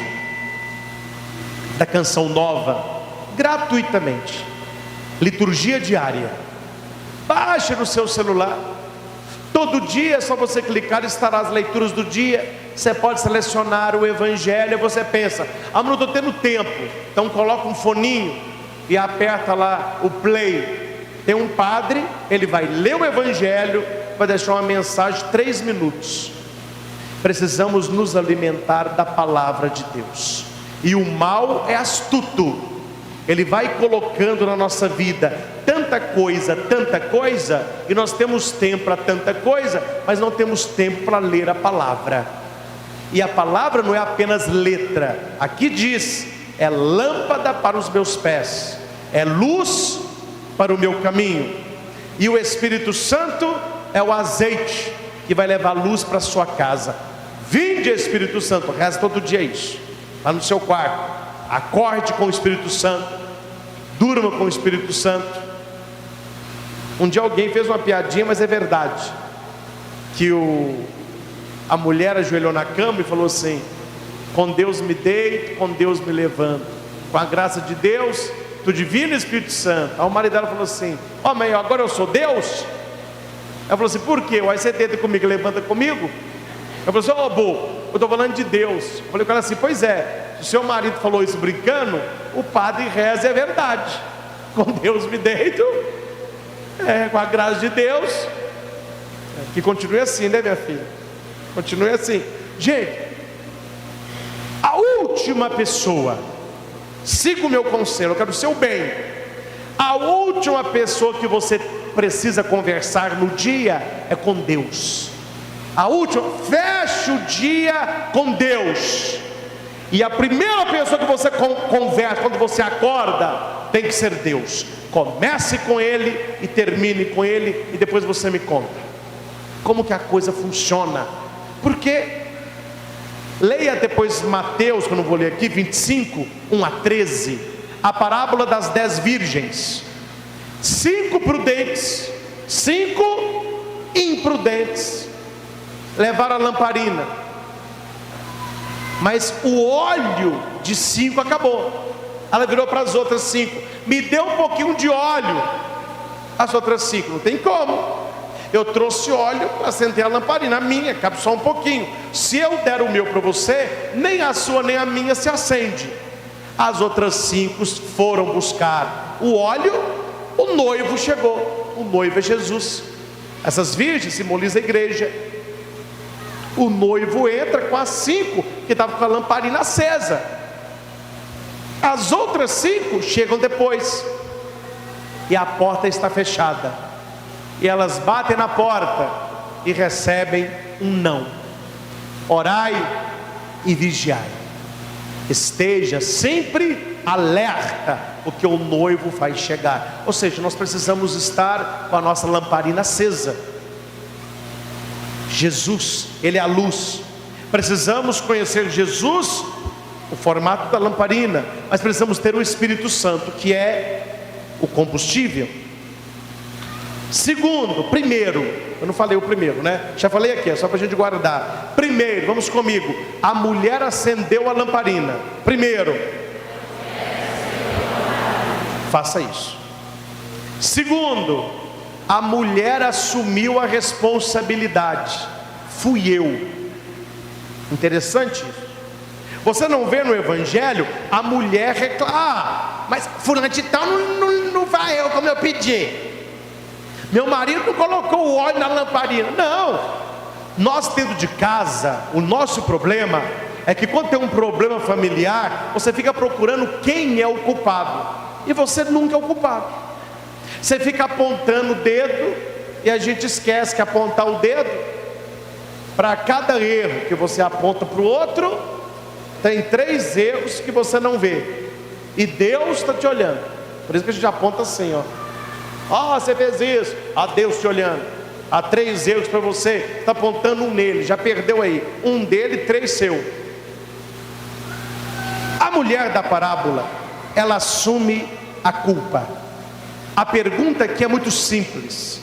da Canção Nova, gratuitamente, liturgia diária. Baixe no seu celular. Todo dia é só você clicar, estará as leituras do dia. Você pode selecionar o evangelho. Você pensa: ah, mas não estou tendo tempo. Então coloca um foninho e aperta lá o play. Tem um padre, ele vai ler o evangelho, vai deixar uma mensagem de 3 minutos. Precisamos nos alimentar da palavra de Deus. E o mal é astuto. Ele vai colocando na nossa vida tanta coisa, e nós temos tempo para tanta coisa, mas não temos tempo para ler a palavra. E a palavra não é apenas letra. Aqui diz: é lâmpada para os meus pés, é luz para o meu caminho. E o Espírito Santo é o azeite que vai levar luz para a sua casa. Vinde, Espírito Santo. Reza todo dia isso, lá no seu quarto. Acorde com o Espírito Santo, durma com o Espírito Santo. Um dia alguém fez uma piadinha, mas é verdade, que a mulher ajoelhou na cama e falou assim: com Deus me deito, com Deus me levanto, com a graça de Deus, do divino Espírito Santo. Aí o marido dela falou assim: ó, mãe, agora eu sou Deus? Ela falou assim: por quê? Aí você deita comigo e levanta comigo? Ela falou assim: ó, Bo, eu estou falando de Deus. Eu falei com ela assim: pois é, se o seu marido falou isso brincando, o padre reza, é verdade. Com Deus me deito, com a graça de Deus. Que continue assim, né, minha filha? Continue assim. Gente, a última pessoa, siga o meu conselho, eu quero o seu bem. A última pessoa que você precisa conversar no dia é com Deus. A última, feche o dia com Deus. E a primeira pessoa que você conversa quando você acorda tem que ser Deus. Comece com Ele e termine com Ele, e depois você me conta como que a coisa funciona. Porque leia depois Mateus, que eu não vou ler aqui, 25, 1 a 13, a parábola das 10 virgens. 5 prudentes, 5 imprudentes levaram a lamparina, mas o óleo de 5 acabou. Ela virou para as outras 5: me dê um pouquinho de óleo. As outras 5: não tem como, eu trouxe óleo para acender a lamparina, a minha cabe só um pouquinho. Se eu der o meu para você, nem a sua nem a minha se acende. As outras 5 foram buscar o óleo. O noivo chegou, o noivo é Jesus. Essas virgens simbolizam a igreja. O noivo entra com as 5 que estavam com a lamparina acesa. As outras 5 chegam depois, e a porta está fechada, e elas batem na porta e recebem um não: orai e vigiai. Esteja sempre alerta, porque o noivo vai chegar. Ou seja, nós precisamos estar com a nossa lamparina acesa. Jesus, Ele é a luz. Precisamos conhecer Jesus, o formato da lamparina, mas precisamos ter o Espírito Santo, que é o combustível. Segundo, primeiro, eu não falei o primeiro, né? Já falei aqui, é só para a gente guardar. Primeiro, vamos comigo, a mulher acendeu a lamparina. Primeiro, faça isso. Segundo, a mulher assumiu a responsabilidade. Fui eu. Interessante isso. Você não vê no Evangelho a mulher reclamar, mas fulano de tal não vai eu como eu pedi. Meu marido não colocou o óleo na lamparina. Não. Nós dentro de casa, o nosso problema é que quando tem um problema familiar, você fica procurando quem é o culpado, e você nunca é o culpado. Você fica apontando o dedo, e a gente esquece que apontar o dedo, para cada erro que você aponta para o outro, tem 3 erros que você não vê, e Deus está te olhando. Por isso que a gente aponta assim, ó, você fez isso, Deus te olhando. Há 3 erros para você, está apontando um nele, já perdeu aí, um dele, 3 seu. A mulher da parábola, ela assume a culpa. A pergunta aqui é muito simples.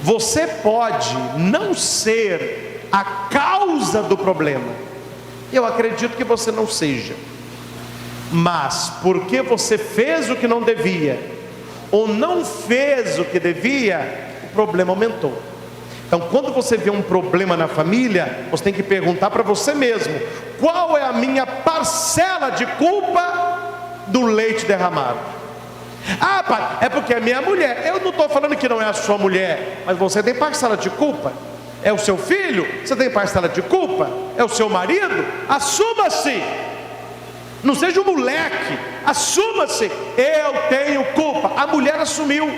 Você pode não ser a causa do problema, eu acredito que você não seja, mas porque você fez o que não devia, ou não fez o que devia, o problema aumentou. Então, quando você vê um problema na família, você tem que perguntar para você mesmo: qual é a minha parcela de culpa do leite derramado? Pai, é porque é minha mulher. Eu não estou falando que não é a sua mulher, mas você tem parcela de culpa. É o seu filho? Você tem parcela de culpa? É o seu marido? Assuma-se. Não seja um moleque, assuma-se. Eu tenho culpa. A mulher assumiu.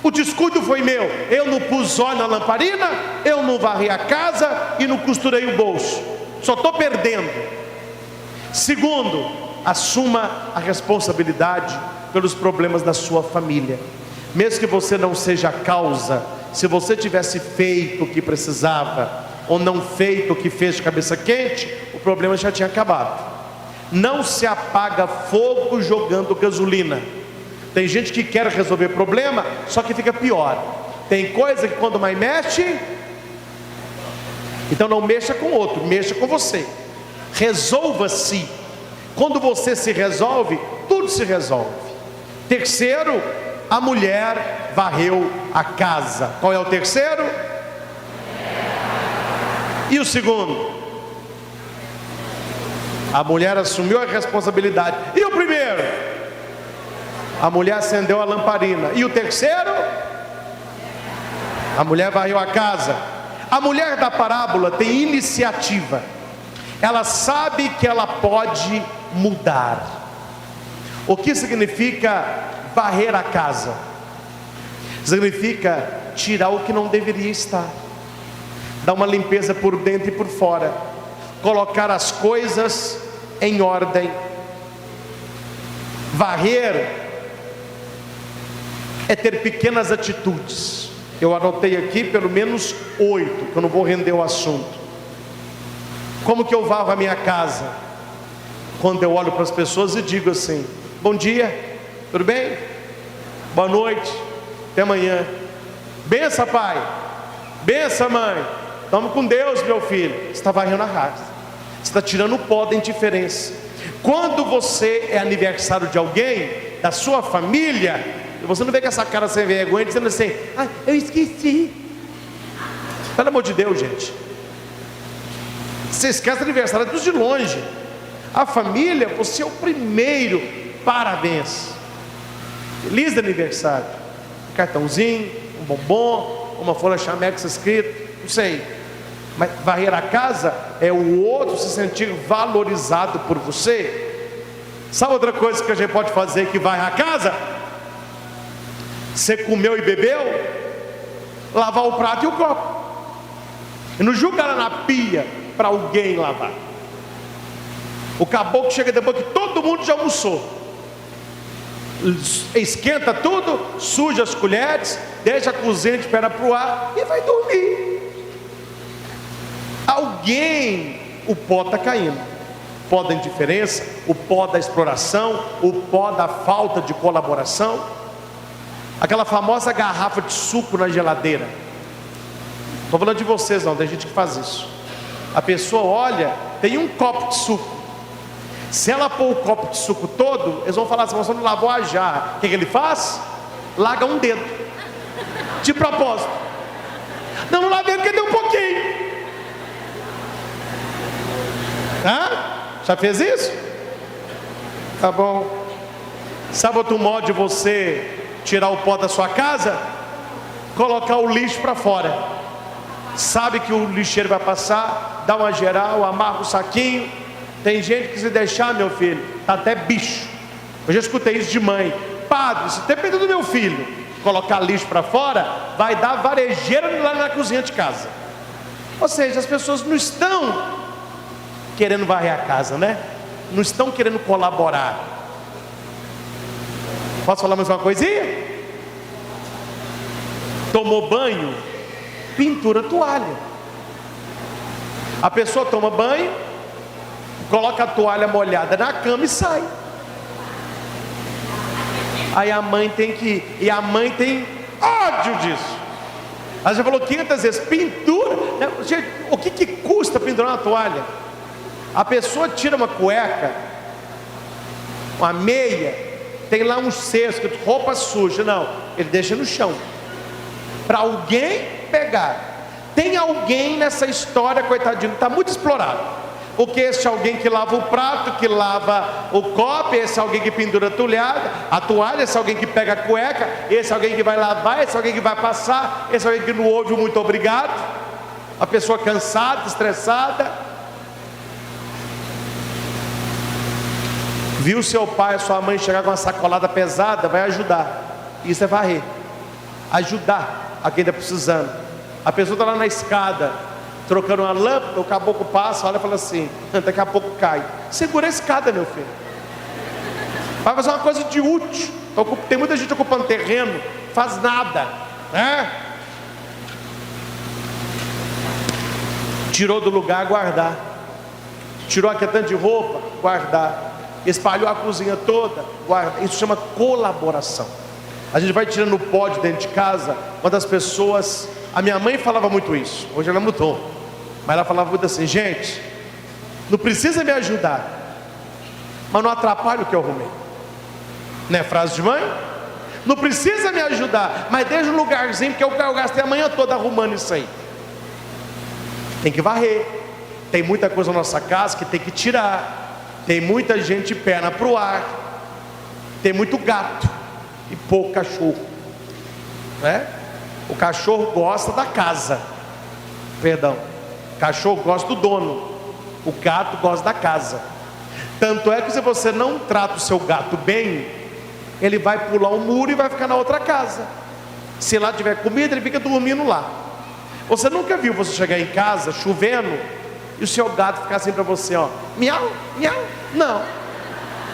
O descuido foi meu. Eu não pus óleo na lamparina, eu não varri a casa e não costurei o bolso. Só estou perdendo. Segundo, assuma a responsabilidade pelos problemas da sua família. Mesmo que você não seja a causa, se você tivesse feito o que precisava, ou não feito o que fez de cabeça quente, o problema já tinha acabado. Não se apaga fogo jogando gasolina. Tem gente que quer resolver problema, só que fica pior. Tem coisa que quando mais mexe, então não mexa com o outro, mexa com você. Resolva-se. Quando você se resolve, tudo se resolve. Terceiro, a mulher varreu a casa. Qual é o terceiro? E o segundo? A mulher assumiu a responsabilidade. E o primeiro? A mulher acendeu a lamparina. E o terceiro? A mulher varreu a casa. A mulher da parábola tem iniciativa. Ela sabe que ela pode mudar. O que significa varrer a casa? Significa tirar o que não deveria estar, dar uma limpeza por dentro e por fora, colocar as coisas em ordem. Varrer é ter pequenas atitudes. Eu anotei aqui pelo menos 8, que eu não vou render o assunto. Como que eu varro a minha casa? Quando eu olho para as pessoas e digo assim: bom dia, tudo bem? Boa noite, até amanhã. Bença, pai. Bença, mãe. Tamo com Deus, meu filho. Você está varrendo a casa. Você está tirando o pó da indiferença. Quando você é aniversário de alguém, da sua família, você não vê com essa cara sem vergonha, dizendo assim: eu esqueci. Pelo amor de Deus, gente. Você esquece do aniversário dos de longe. A família, você é o primeiro. Parabéns. Feliz aniversário. Um cartãozinho, um bombom, uma folha chamex escrito, não sei. Mas varrer a casa é o outro se sentir valorizado por você. Sabe outra coisa que a gente pode fazer que varre a casa? Você comeu e bebeu, lavar o prato e o copo. E não jogar ela na pia para alguém lavar. O caboclo chega depois que todo mundo já almoçou, esquenta tudo, suja as colheres, deixa a cozinha de perna pro ar e vai dormir. Alguém, o pó está caindo. O pó da indiferença, o pó da exploração, o pó da falta de colaboração. Aquela famosa garrafa de suco na geladeira. Estou falando de vocês não, tem gente que faz isso. A pessoa olha, tem um copo de suco. Se ela pôr o copo de suco todo, eles vão falar assim: você não lavou a jarra. O que ele faz? Larga um dedo, de propósito. Não lavei porque deu um pouquinho. Já fez isso? Tá bom. Sabe outro modo de você tirar o pó da sua casa? Colocar o lixo para fora. Sabe que o lixeiro vai passar, dá uma geral, amarra o saquinho. Tem gente que se deixar, meu filho, tá até bicho. Eu já escutei isso de mãe: padre, se depender do meu filho colocar lixo para fora, vai dar varejeira lá na cozinha de casa. Ou seja, as pessoas não estão querendo varrer a casa, né? Não estão querendo colaborar. Posso falar mais uma coisinha? Tomou banho, pintura a toalha. A pessoa toma banho, coloca a toalha molhada na cama e sai. Aí a mãe tem que ir, e a mãe tem ódio disso. Ela já falou 500 vezes: pintura. Gente, o que custa pendurar uma toalha? A pessoa tira uma cueca, uma meia, tem lá um cesto, roupa suja. Não, ele deixa no chão para alguém pegar. Tem alguém nessa história, coitadinho, que está muito explorado. Porque esse é alguém que lava o prato, que lava o copo, esse é alguém que pendura a toalha, esse é alguém que pega a cueca, esse é alguém que vai lavar, esse é alguém que vai passar, esse é alguém que não ouve o muito obrigado. A pessoa cansada, estressada. Viu seu pai, sua mãe chegar com uma sacolada pesada, vai ajudar. Isso é varrer. Ajudar a quem está precisando. A pessoa está lá na escada, trocando uma lâmpada, o caboclo passa, olha e fala assim: daqui a pouco cai. Segura a escada, meu filho. Vai fazer uma coisa de útil. Tem muita gente ocupando terreno, faz nada, né? Tirou do lugar, guardar. Tirou aqui tanto de roupa, guardar. Espalhou a cozinha toda, guarda. Isso chama colaboração. A gente vai tirando o pó de dentro de casa. Uma das pessoas, a minha mãe falava muito isso, hoje ela mudou, mas ela falava muito assim: gente, não precisa me ajudar, mas não atrapalha o que eu arrumei. Não é frase de mãe? Não precisa me ajudar, mas deixa um lugarzinho, porque eu gastei a manhã toda arrumando isso aí. Tem que varrer. Tem muita coisa na nossa casa que tem que tirar. Tem muita gente perna para o ar. Tem muito gato e pouco cachorro, né? O cachorro gosta da casa. Perdão, o cachorro gosta do dono. O gato gosta da casa. Tanto é que se você não trata o seu gato bem, ele vai pular um muro e vai ficar na outra casa. Se lá tiver comida, ele fica dormindo lá. Você nunca viu você chegar em casa chovendo e o seu gato ficar assim para você, ó: miau, miau? Não,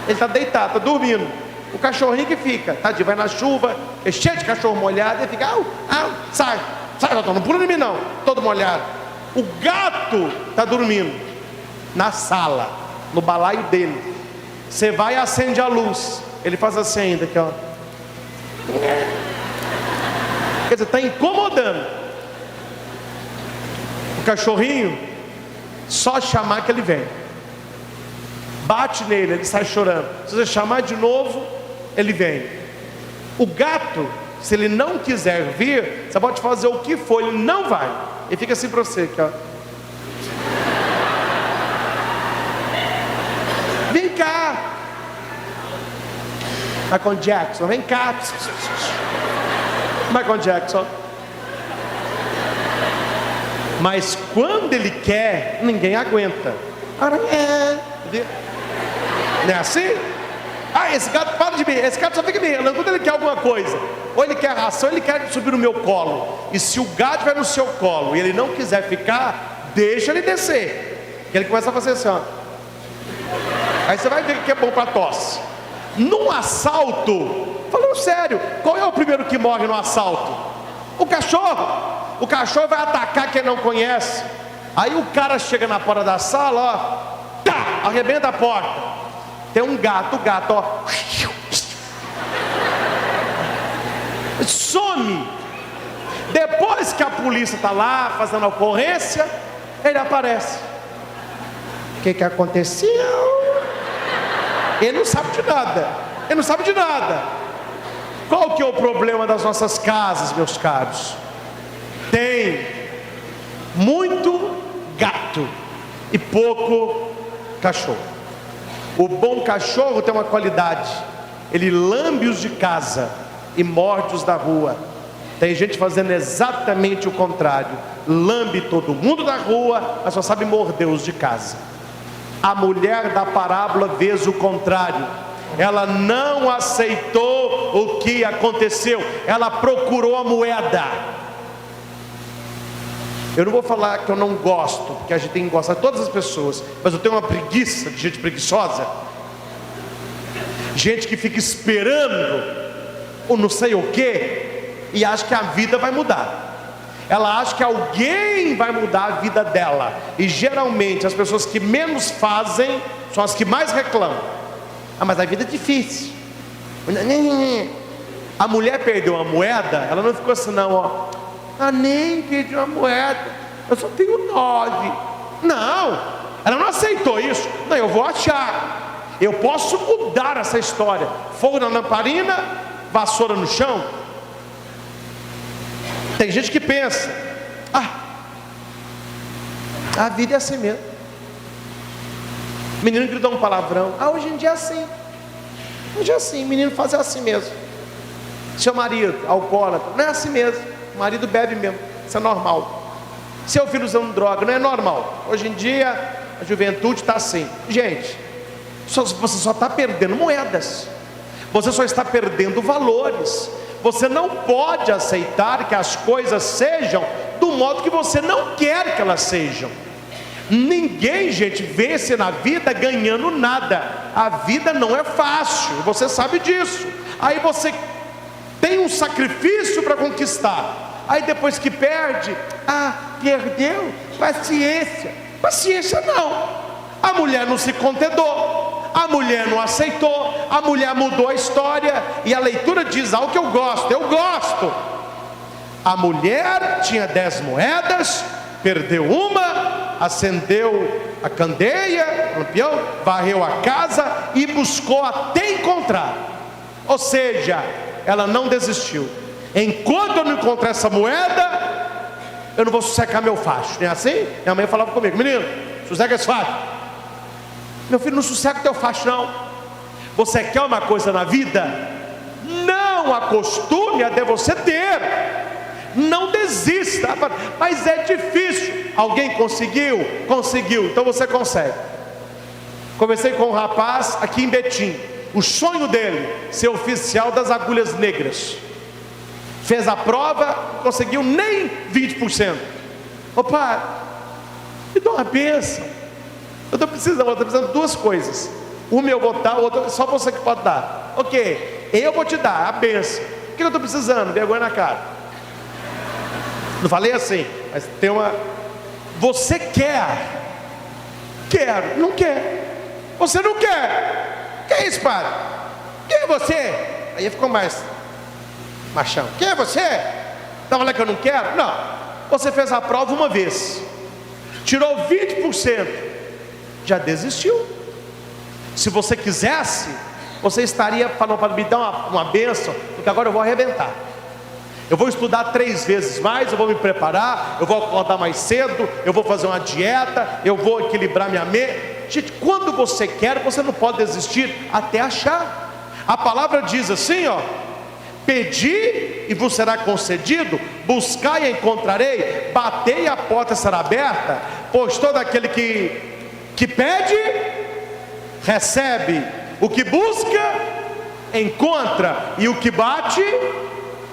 ele está deitado, está dormindo. O cachorrinho que fica, tadinho, vai na chuva, é cheio de cachorro molhado, ele fica: au, au, sai, doutor, não pula em mim não, todo molhado. O gato está dormindo na sala, no balaio dele. Você vai e acende a luz, ele faz assim ainda, aqui, ó. Quer dizer, está incomodando. O cachorrinho, só chamar que ele vem. Bate nele, ele sai chorando. Se você chamar de novo, ele vem. O gato, se ele não quiser vir, você pode fazer o que for, ele não vai. Ele fica assim para você, aqui, ó. Vem cá, Michael Jackson, vem cá. Michael Jackson. Mas quando ele quer, ninguém aguenta. Não é assim? Ah, esse gato para de mim, esse gato só fica me relando quando ele quer alguma coisa. Ou ele quer ração, ou ele quer subir no meu colo. E se o gato vai no seu colo e ele não quiser ficar, deixa ele descer. Ele começa a fazer assim, ó. Aí você vai ver que é bom para tosse. Num assalto, falando sério, qual é o primeiro que morre no assalto? O cachorro. O cachorro vai atacar quem não conhece. Aí o cara chega na porta da sala, ó, tá, arrebenta a porta. Tem um gato, o gato, ó, some. Depois que a polícia está lá fazendo a ocorrência, ele aparece. O que aconteceu? Ele não sabe de nada. Ele não sabe de nada. Qual que é o problema das nossas casas, meus caros? Tem muito gato e pouco cachorro. O bom cachorro tem uma qualidade: ele lambe os de casa e morde os da rua. Tem gente fazendo exatamente o contrário: lambe todo mundo da rua, mas só sabe morder os de casa. A mulher da parábola fez o contrário. Ela não aceitou o que aconteceu, ela procurou a moeda. Eu não vou falar que eu não gosto, porque a gente tem que gostar de todas as pessoas, mas eu tenho uma preguiça de gente preguiçosa, gente que fica esperando ou não sei o que, e acha que a vida vai mudar. Ela acha que alguém vai mudar a vida dela, e geralmente as pessoas que menos fazem são as que mais reclamam. Ah, mas a vida é difícil. A mulher perdeu a moeda, ela não ficou assim não, ó. Ah, nem perdi uma moeda, eu só tenho 9. Não, ela não aceitou isso. Não, eu vou achar, eu posso mudar essa história. Fogo na lamparina, vassoura no chão. Tem gente que pensa: a vida é assim mesmo. Menino gritou um palavrão. Hoje em dia é assim. Hoje é assim, menino faz assim mesmo. Seu marido, alcoólatra, não é assim mesmo. O marido bebe mesmo, isso é normal. Seu filho usando droga, não é normal. Hoje em dia, a juventude está assim. Gente, você só está perdendo moedas. Você só está perdendo valores. Você não pode aceitar que as coisas sejam do modo que você não quer que elas sejam. Ninguém, gente, vence na vida ganhando nada. A vida não é fácil, você sabe disso. Aí você tem um sacrifício para conquistar. Aí depois que perde, perdeu, paciência. Paciência não. A mulher não se contentou, a mulher não aceitou, a mulher mudou a história. E a leitura diz algo que eu gosto. A mulher tinha 10 moedas, perdeu uma, acendeu a candeia, o lampião, varreu a casa e buscou até encontrar. Ou seja, ela não desistiu. Enquanto eu não encontrar essa moeda, eu não vou sossegar meu facho. Não é assim? Minha mãe falava comigo: menino, sossega esse facho. Meu filho, não sossega o teu facho não. Você quer uma coisa na vida? Não acostume a você ter. Não desista. Mas é difícil. Alguém conseguiu? Conseguiu, então você consegue. Conversei com um rapaz aqui em Betim. O sonho dele, ser oficial das agulhas negras. Fez a prova, não conseguiu nem 20%. Opa, me dá uma bênção. Eu estou precisando de 2 coisas. Uma eu vou dar, outra só você que pode dar. Ok, eu vou te dar a bênção. O que eu estou precisando? Vergonha na cara. Não falei assim, mas tem uma. Você quer? Quero, não quer. Você não quer. Que é isso, padre? Quem é você? Aí ficou mais machão. Quem é você? Está falando que eu não quero? Não. Você fez a prova uma vez, tirou 20%, já desistiu. Se você quisesse, você estaria falando para me dar uma bênção, porque agora eu vou arrebentar. Eu vou estudar 3 vezes mais, eu vou me preparar, eu vou acordar mais cedo, eu vou fazer uma dieta, eu vou equilibrar minha mente. Gente, quando você quer, você não pode desistir até achar. A palavra diz assim, ó: pedi e vos será concedido, buscai e encontrarei, batei e a porta será aberta. Pois todo aquele que pede, recebe, o que busca, encontra, e o que bate,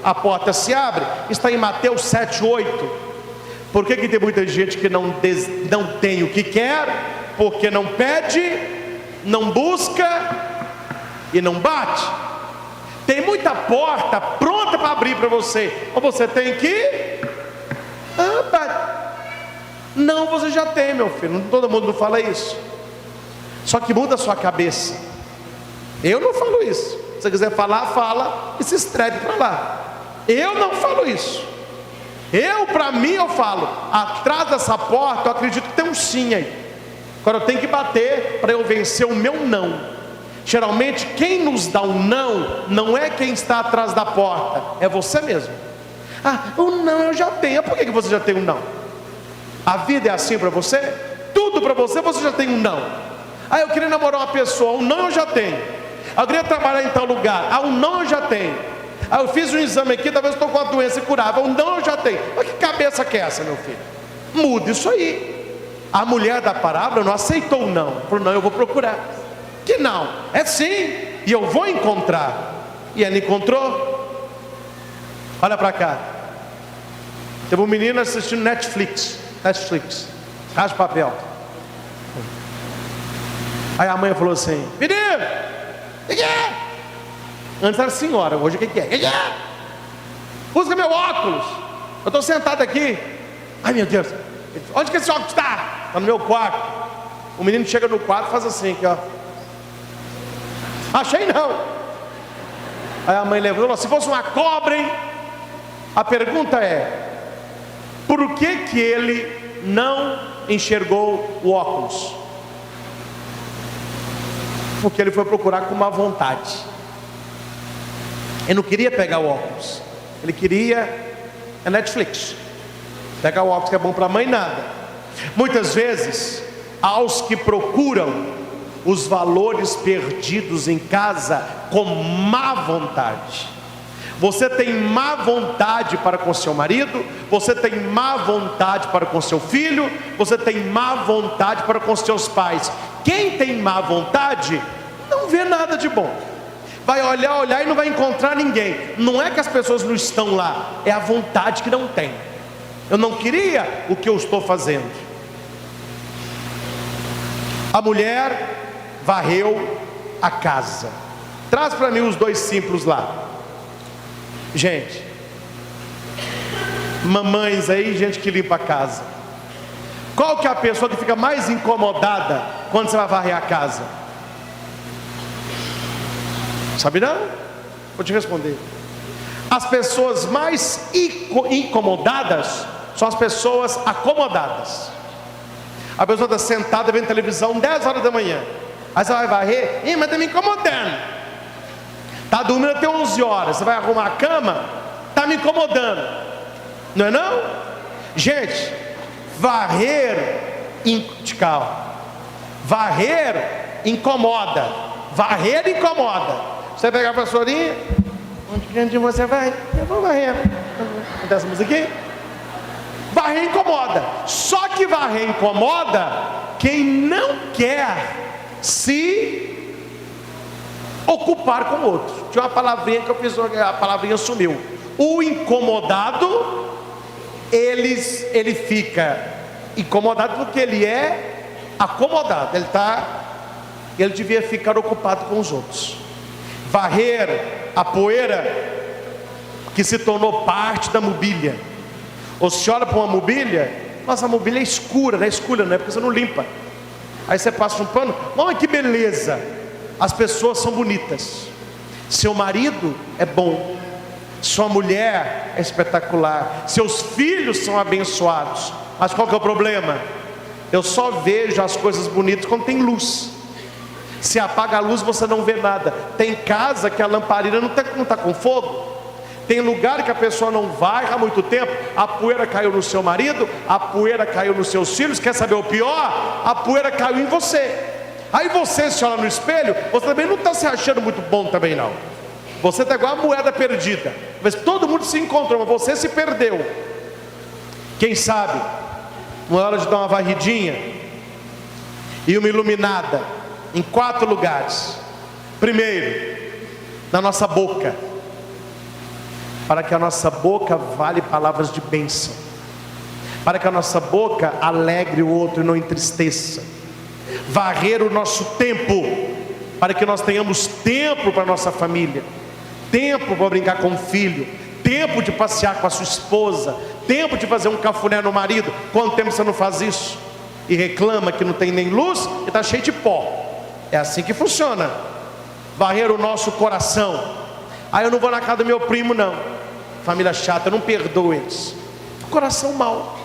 a porta se abre. Está em Mateus 7:8. Por que tem muita gente que não tem o que quer? Porque não pede, não busca e não bate. Tem muita porta pronta para abrir para você, ou você tem que não, você já tem, meu filho. Todo mundo não fala isso. Só que muda a sua cabeça. Eu não falo isso. Se você quiser falar, fala e se estrebe para lá. Eu não falo isso. Para mim eu falo, atrás dessa porta eu acredito que tem um sim aí. Agora eu tenho que bater para eu vencer o meu não. Geralmente quem nos dá um não é quem está atrás da porta, é você mesmo. O não eu já tenho. Por que você já tem um não? A vida é assim para você? Tudo para você já tem um não. Eu queria namorar uma pessoa, um não eu já tenho. Eu queria trabalhar em tal lugar, um não eu já tenho. Eu fiz um exame aqui, talvez eu estou com uma doença incurável, um não eu já tenho. Mas que cabeça que é essa, meu filho? Muda isso aí. A mulher da parábola não aceitou o não. Falou, não, eu vou procurar. Que não? É sim, e eu vou encontrar. E ela encontrou. Olha para cá. Teve um menino assistindo Netflix, Casa de Papel. Aí a mãe falou assim, menino, o que é? Antes era senhora, hoje o que é? O que é? Busca meu óculos. Eu estou sentado aqui. Ai meu Deus, onde que esse óculos está? Está no meu quarto. O menino chega no quarto e faz assim aqui, ó. Achei não. Aí a mãe levantou, se fosse uma cobra, hein? A pergunta é, por que ele não enxergou o óculos? Porque ele foi procurar com má vontade. Ele não queria pegar o óculos. Ele queria a Netflix. Pegar o óculos que é bom para a mãe, nada. Muitas vezes, aos que procuram os valores perdidos em casa com má vontade. Você tem má vontade para com seu marido, você tem má vontade para com seu filho, você tem má vontade para com seus pais. Quem tem má vontade não vê nada de bom. Vai olhar e não vai encontrar ninguém. Não é que as pessoas não estão lá, é a vontade que não tem. Eu não queria o que eu estou fazendo. A mulher varreu a casa. Traz para mim os dois simples lá. Gente, mamães aí, gente que limpa a casa. Qual que é a pessoa que fica mais incomodada quando você vai varrer a casa? Sabe não? Vou te responder. As pessoas mais incomodadas são as pessoas acomodadas. A pessoa está sentada vendo televisão 10 horas da manhã. Aí você vai varrer, mas está me incomodando. Está dormindo até 11 horas. Você vai arrumar a cama, está me incomodando. Não é não? Gente, varrer varrer incomoda. Varrer incomoda. Você pegar a vassourinha, onde você vai? Eu vou varrer. Essa música aqui. Varrer incomoda. Só que varrer incomoda quem não quer se ocupar com o outro. Tinha uma palavrinha que eu fiz, a palavrinha sumiu. O incomodado, ele fica incomodado porque ele é acomodado. Ele devia ficar ocupado com os outros. Varrer a poeira que se tornou parte da mobília. Ou se olha para uma mobília, nossa, a mobília é escura, não é escura, não é porque você não limpa. Aí você passa um pano, olha que beleza. As pessoas são bonitas. Seu marido é bom. Sua mulher é espetacular. Seus filhos são abençoados. Mas qual que é o problema? Eu só vejo as coisas bonitas quando tem luz. Se apaga a luz você não vê nada. Tem casa que a lamparina não está com fogo. Tem lugar que a pessoa não vai há muito tempo. A poeira caiu no seu marido, a poeira caiu nos seus filhos. Quer saber o pior? A poeira caiu em você. Aí você se olha no espelho, você também não está se achando muito bom também não. Você está igual a moeda perdida. Mas todo mundo se encontrou, mas você se perdeu. Quem sabe, não é hora de dar uma varridinha e uma iluminada em 4 lugares. Primeiro, na nossa boca, para que a nossa boca vale palavras de bênção, para que a nossa boca alegre o outro e não entristeça. Varrer o nosso tempo, para que nós tenhamos tempo para a nossa família, tempo para brincar com o filho, tempo de passear com a sua esposa, tempo de fazer um cafuné no marido. Quanto tempo você não faz isso? E reclama que não tem nem luz e está cheio de pó. É assim que funciona. Varrer o nosso coração. Aí eu não vou na casa do meu primo não. família chata, eu não perdoo eles. Coração mau.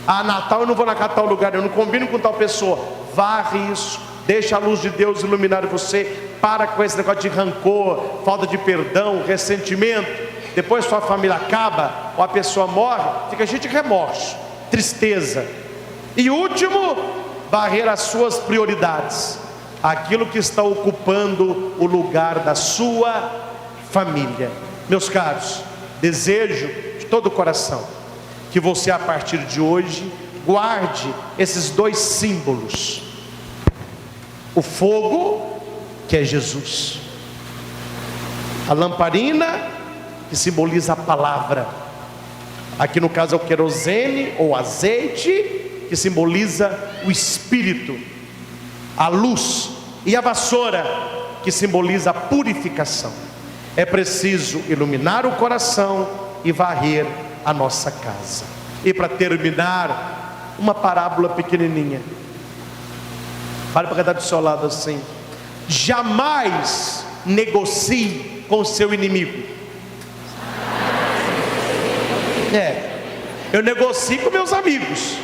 Ah, Natal eu não vou naquele tal lugar, eu não combino com tal pessoa. Varre isso, deixa a luz de Deus iluminar você. Para com esse negócio de rancor, falta de perdão, ressentimento. Depois sua família acaba, ou a pessoa morre, fica cheio de remorso, tristeza. E último, varrer as suas prioridades, aquilo que está ocupando o lugar da sua família. Meus caros, desejo de todo o coração que você, a partir de hoje, guarde esses dois símbolos: o fogo, que é Jesus, a lamparina, que simboliza a palavra, aqui no caso é o querosene ou azeite, que simboliza o Espírito, a luz, e a vassoura, que simboliza a purificação. É preciso iluminar o coração e varrer a nossa casa. E para terminar, uma parábola pequenininha. Fale para quem está do seu lado assim: jamais negocie com o seu inimigo. Eu negocio com meus amigos.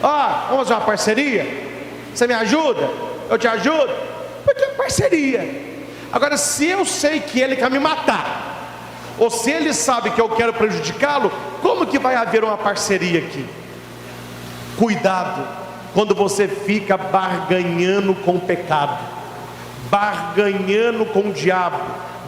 Vamos fazer uma parceria? Você me ajuda? Eu te ajudo? Porque é parceria. Agora, se eu sei que ele quer me matar, ou se ele sabe que eu quero prejudicá-lo, como que vai haver uma parceria aqui? Cuidado quando você fica barganhando com o pecado, barganhando com o diabo,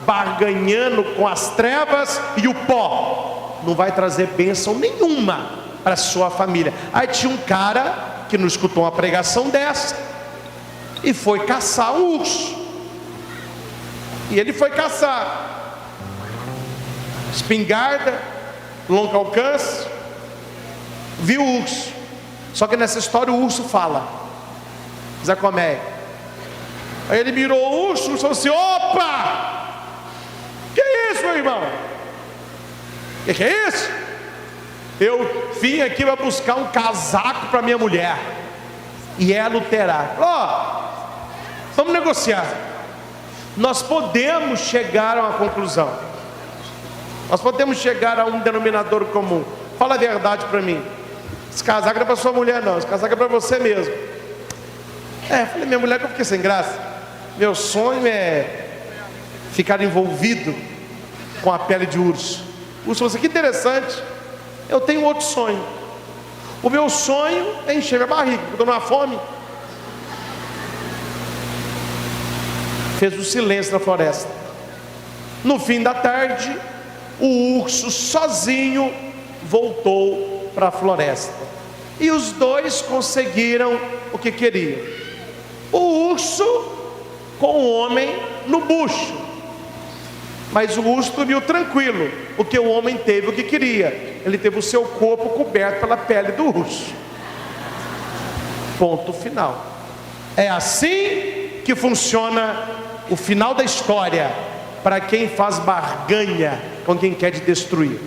barganhando com as trevas e o pó. Não vai trazer bênção nenhuma para a sua família. Aí tinha um cara que não escutou uma pregação dessa e foi caçar um urso. E ele foi caçar, espingarda, longo alcance, viu o urso. Só que nessa história o urso fala, Zé Comé. Aí ele mirou o urso e falou assim: opa! Que é isso, meu irmão? Que é isso? Eu vim aqui para buscar um casaco para minha mulher, e ela o terá. Vamos negociar. Nós podemos chegar a uma conclusão, nós podemos chegar a um denominador comum. Fala a verdade para mim. Esse casaco não é para sua mulher não, esse casaco é para você mesmo. Falei, minha mulher, que eu fiquei sem graça. Meu sonho é ficar envolvido com a pele de urso. O urso falou assim: que interessante, eu tenho outro sonho. O meu sonho é encher minha barriga, eu estou numa fome. Fez um silêncio na floresta. No fim da tarde, o urso sozinho voltou para a floresta, e os dois conseguiram o que queriam. O urso com o homem no bucho, mas o urso dormiu tranquilo, porque o homem teve o que queria. Ele teve o seu corpo coberto pela pele do urso. Ponto final. É assim que funciona o final da história para quem faz barganha com quem quer te destruir,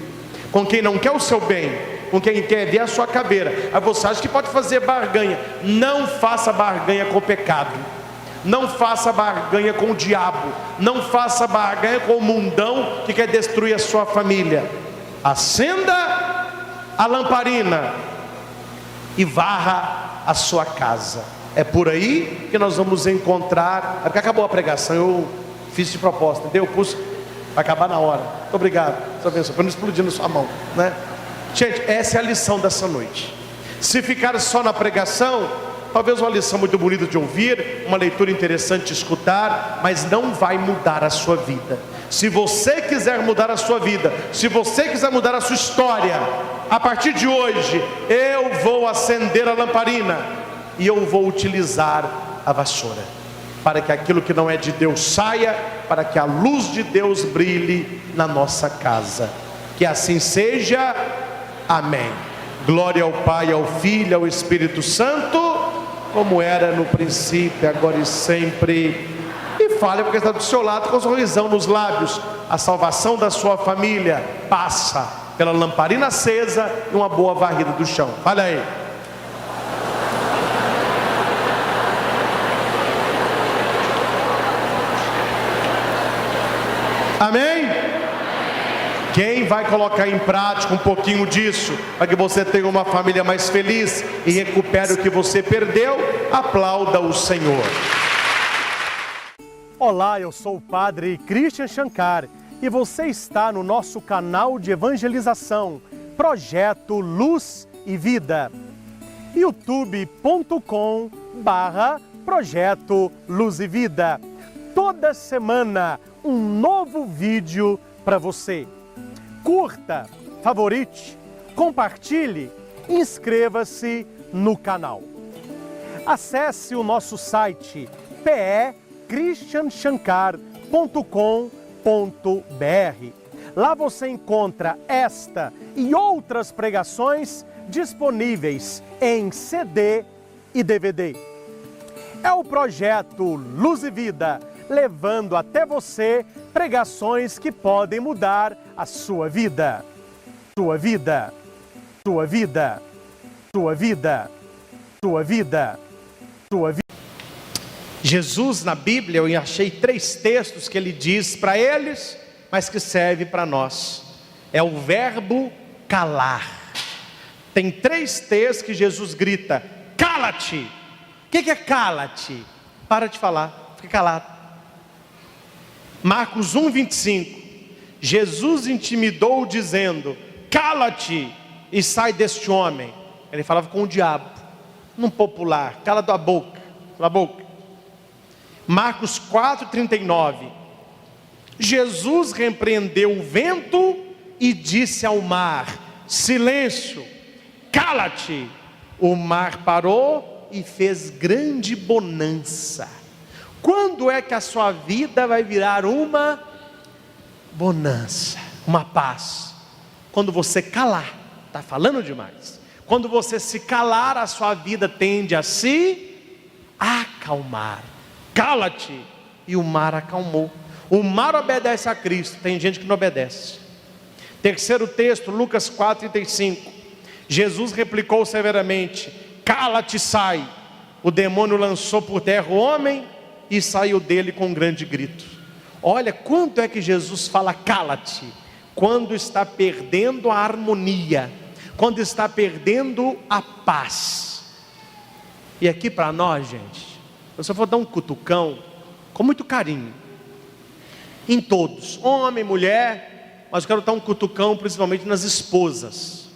com quem não quer o seu bem, com quem quer ver a sua caveira. Aí você acha que pode fazer barganha. Não faça barganha com o pecado, não faça barganha com o diabo, não faça barganha com o mundão que quer destruir a sua família. Acenda a lamparina e varra a sua casa. É por aí que nós vamos encontrar. É porque acabou a pregação, eu fiz de proposta, entendeu? Puxa, vai acabar na hora. Muito obrigado, Deus abençoe, para não explodir na sua mão, né? Gente, essa é a lição dessa noite. Se ficar só na pregação, talvez uma lição muito bonita de ouvir, uma leitura interessante de escutar, mas não vai mudar a sua vida. Se você quiser mudar a sua vida, se você quiser mudar a sua história, a partir de hoje, eu vou acender a lamparina e eu vou utilizar a vassoura, para que aquilo que não é de Deus saia, para que a luz de Deus brilhe na nossa casa. Que assim seja. Amém. Glória ao Pai, ao Filho, ao Espírito Santo, como era no princípio, agora e sempre. E fale porque está do seu lado com um sorrisão nos lábios. A salvação da sua família passa pela lamparina acesa e uma boa varrida do chão. Olha aí. Amém? Quem vai colocar em prática um pouquinho disso, para que você tenha uma família mais feliz e recupere o que você perdeu, aplauda o Senhor. Olá, eu sou o Padre Christian Shankar e você está no nosso canal de evangelização, Projeto Luz e Vida. youtube.com/Projeto Luz e Vida. Toda semana um novo vídeo para você. Curta, favorite, compartilhe, inscreva-se no canal. Acesse o nosso site christianshankar.com.br. Lá você encontra esta e outras pregações disponíveis em CD e DVD. É o projeto Luz e Vida, levando até você pregações que podem mudar a sua vida. Sua vida, sua vida, sua vida, sua vida, sua vida. Jesus na Bíblia, eu achei 3 textos que ele diz para eles, mas que serve para nós. É o verbo calar. Tem 3 textos que Jesus grita: cala-te. O que é cala-te? Para de falar, fica calado. Marcos 1:25. Jesus intimidou dizendo: cala-te e sai deste homem. Ele falava com o diabo, num popular: cala tua boca, cala a boca. Marcos 4:39. Jesus repreendeu o vento e disse ao mar: silêncio, cala-te. O mar parou e fez grande bonança. Quando é que a sua vida vai virar uma bonança, uma paz? Quando você calar. Está falando demais. Quando você se calar, a sua vida tende a se acalmar. Cala-te. E o mar acalmou. O mar obedece a Cristo. Tem gente que não obedece. Terceiro texto, Lucas 4:35. Jesus replicou severamente: cala-te, sai. O demônio lançou por terra o homem e saiu dele com um grande grito. Olha quanto é que Jesus fala cala-te, quando está perdendo a harmonia, quando está perdendo a paz. E aqui para nós, gente, eu só vou dar um cutucão com muito carinho em todos, homem, mulher, mas eu quero dar um cutucão principalmente nas esposas.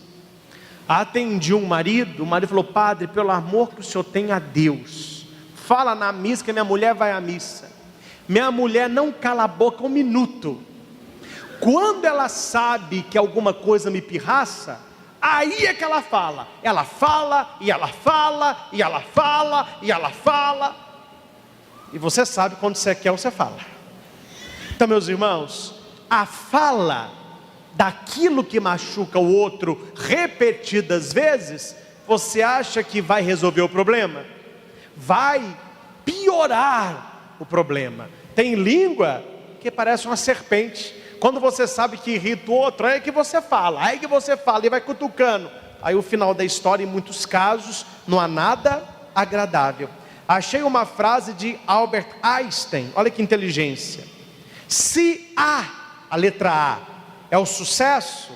Atendi um marido, o marido falou: padre, pelo amor que o senhor tem a Deus, fala na missa que minha mulher vai à missa. Minha mulher não cala a boca um minuto. Quando ela sabe que alguma coisa me pirraça, aí é que ela fala. Ela fala, e ela fala, e ela fala, e ela fala. E você sabe, quando você quer, você fala. Então, meus irmãos, a fala daquilo que machuca o outro repetidas vezes, você acha que vai resolver o problema? Vai piorar o problema. Tem língua que parece uma serpente. Quando você sabe que irrita o outro, aí que você fala, e vai cutucando. Aí o final da história, em muitos casos, não há nada agradável. Achei uma frase de Albert Einstein, olha que inteligência. Se a letra A é o sucesso,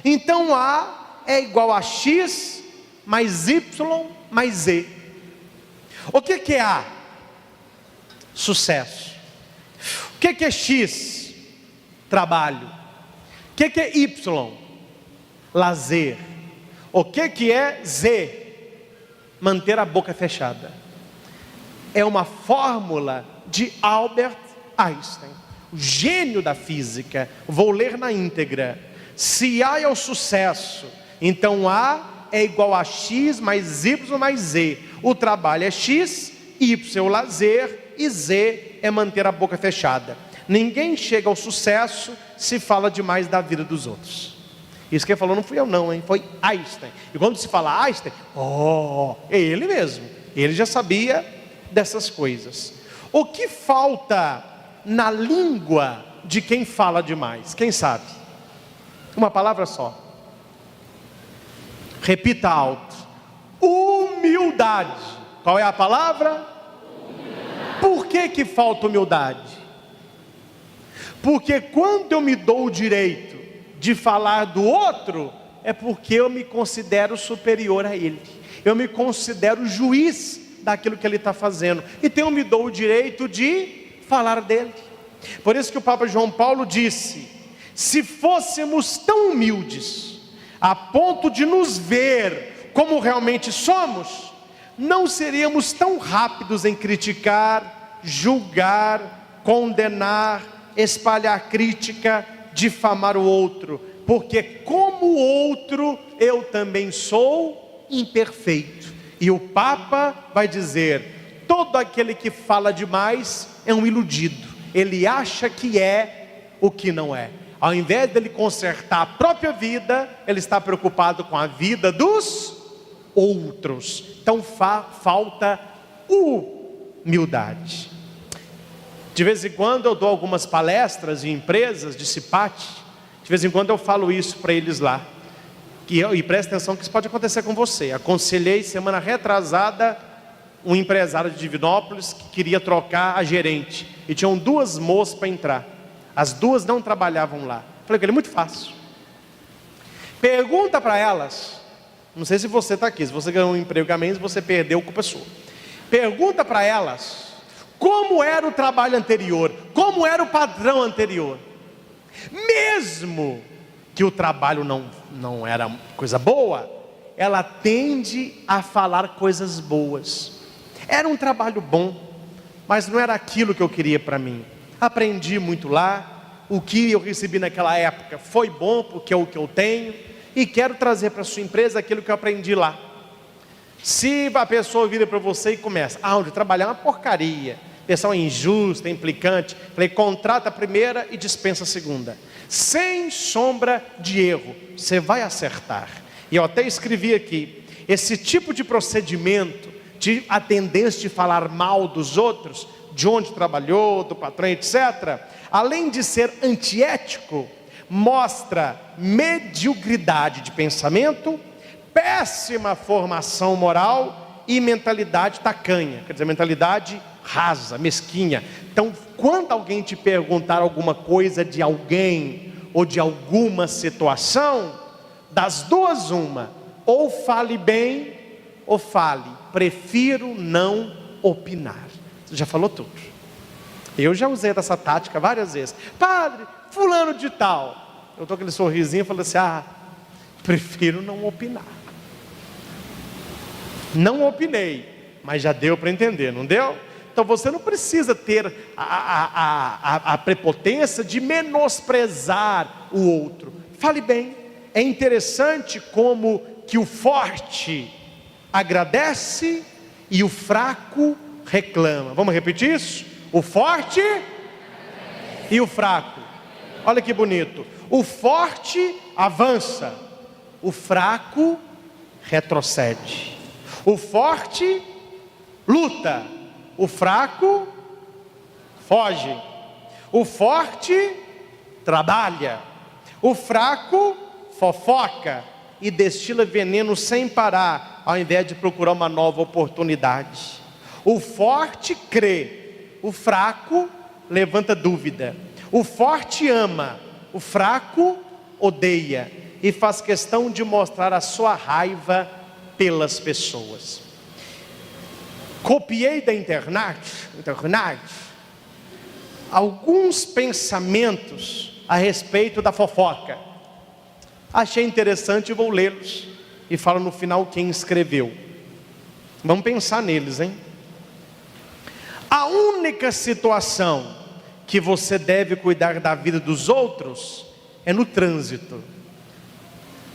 então A é igual a X mais Y mais Z. O que é A? Sucesso. O que é X? Trabalho. O que é Y? Lazer. O que é Z? Manter a boca fechada. É uma fórmula de Albert Einstein, o gênio da física. Vou ler na íntegra. Se A é o sucesso, então A é igual a X mais Y mais Z. O trabalho é X, Y é o lazer e Z é manter a boca fechada. Ninguém chega ao sucesso se fala demais da vida dos outros. Isso que ele falou não fui eu não, hein? Foi Einstein. E quando se fala Einstein, é ele mesmo. Ele já sabia dessas coisas. O que falta na língua de quem fala demais? Quem sabe? Uma palavra só. Repita alto: humildade. Qual é a palavra? Humildade. Por que falta humildade? Porque quando eu me dou o direito de falar do outro, é porque eu me considero superior a ele. Eu me considero juiz daquilo que ele está fazendo. Então eu me dou o direito de falar dele. Por isso que o Papa João Paulo disse: se fôssemos tão humildes, a ponto de nos ver como realmente somos, não seríamos tão rápidos em criticar, julgar, condenar, espalhar crítica, difamar o outro, porque como o outro, eu também sou imperfeito. E o Papa vai dizer: todo aquele que fala demais é um iludido, ele acha que é o que não é. Ao invés dele consertar a própria vida, ele está preocupado com a vida dos outros. Então falta humildade. De vez em quando eu dou algumas palestras em empresas de CIPAT. De vez em quando eu falo isso para eles lá. E preste atenção que isso pode acontecer com você. Aconselhei semana retrasada um empresário de Divinópolis que queria trocar a gerente. E tinham 2 moças para entrar. As 2 não trabalhavam lá. Falei com ele: muito fácil. Pergunta para elas. Não sei se você está aqui. Se você ganhou um emprego a menos, você perdeu, culpa sua. Pergunta para elas como era o trabalho anterior, como era o padrão anterior. Mesmo que o trabalho não era coisa boa, ela tende a falar coisas boas. Era um trabalho bom, mas não era aquilo que eu queria para mim. Aprendi muito lá, o que eu recebi naquela época foi bom, porque é o que eu tenho, e quero trazer para a sua empresa aquilo que eu aprendi lá. Se a pessoa vira para você e começa: onde trabalhar é uma porcaria, pessoal é injusto, é implicante. Falei: contrata a primeira e dispensa a segunda. Sem sombra de erro, você vai acertar. E eu até escrevi aqui: esse tipo de procedimento, de a tendência de falar mal dos outros, de onde trabalhou, do patrão, etc., além de ser antiético, mostra mediocridade de pensamento, péssima formação moral e mentalidade tacanha, quer dizer, mentalidade rasa, mesquinha. Então, quando alguém te perguntar alguma coisa de alguém ou de alguma situação, das 2 uma: ou fale bem ou fale: prefiro não opinar. Você já falou tudo. Eu já usei dessa tática várias vezes. Padre, fulano de tal. Eu estou com aquele sorrisinho e falo assim: prefiro não opinar. Não opinei, mas já deu para entender, não deu? Então você não precisa ter a prepotência de menosprezar o outro. Fale bem. É interessante como que o forte agradece e o fraco reclama. Vamos repetir isso? O forte e o fraco. Olha que bonito. O forte avança, o fraco retrocede. O forte luta, o fraco foge. O forte trabalha, o fraco fofoca e destila veneno sem parar, ao invés de procurar uma nova oportunidade. O forte crê, o fraco levanta dúvida. O forte ama, o fraco odeia e faz questão de mostrar a sua raiva pelas pessoas. Copiei da internet alguns pensamentos a respeito da fofoca. Achei interessante e vou lê-los. E falo no final quem escreveu. Vamos pensar neles, hein? A única situação que você deve cuidar da vida dos outros é no trânsito.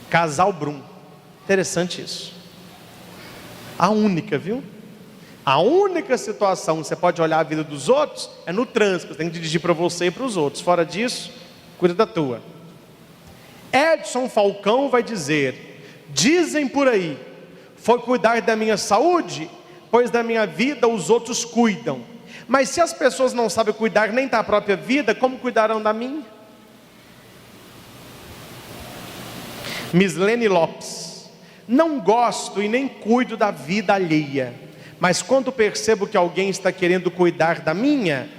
Casal Brum. Interessante isso. A única, viu? A única situação que você pode olhar a vida dos outros é no trânsito. Você tem que dirigir para você e para os outros. Fora disso, cuida da tua. Edson Falcão vai dizer: dizem por aí, foi cuidar da minha saúde, pois da minha vida os outros cuidam. Mas se as pessoas não sabem cuidar nem da própria vida, como cuidarão da minha? Mislene Lopes: não gosto e nem cuido da vida alheia, mas quando percebo que alguém está querendo cuidar da minha,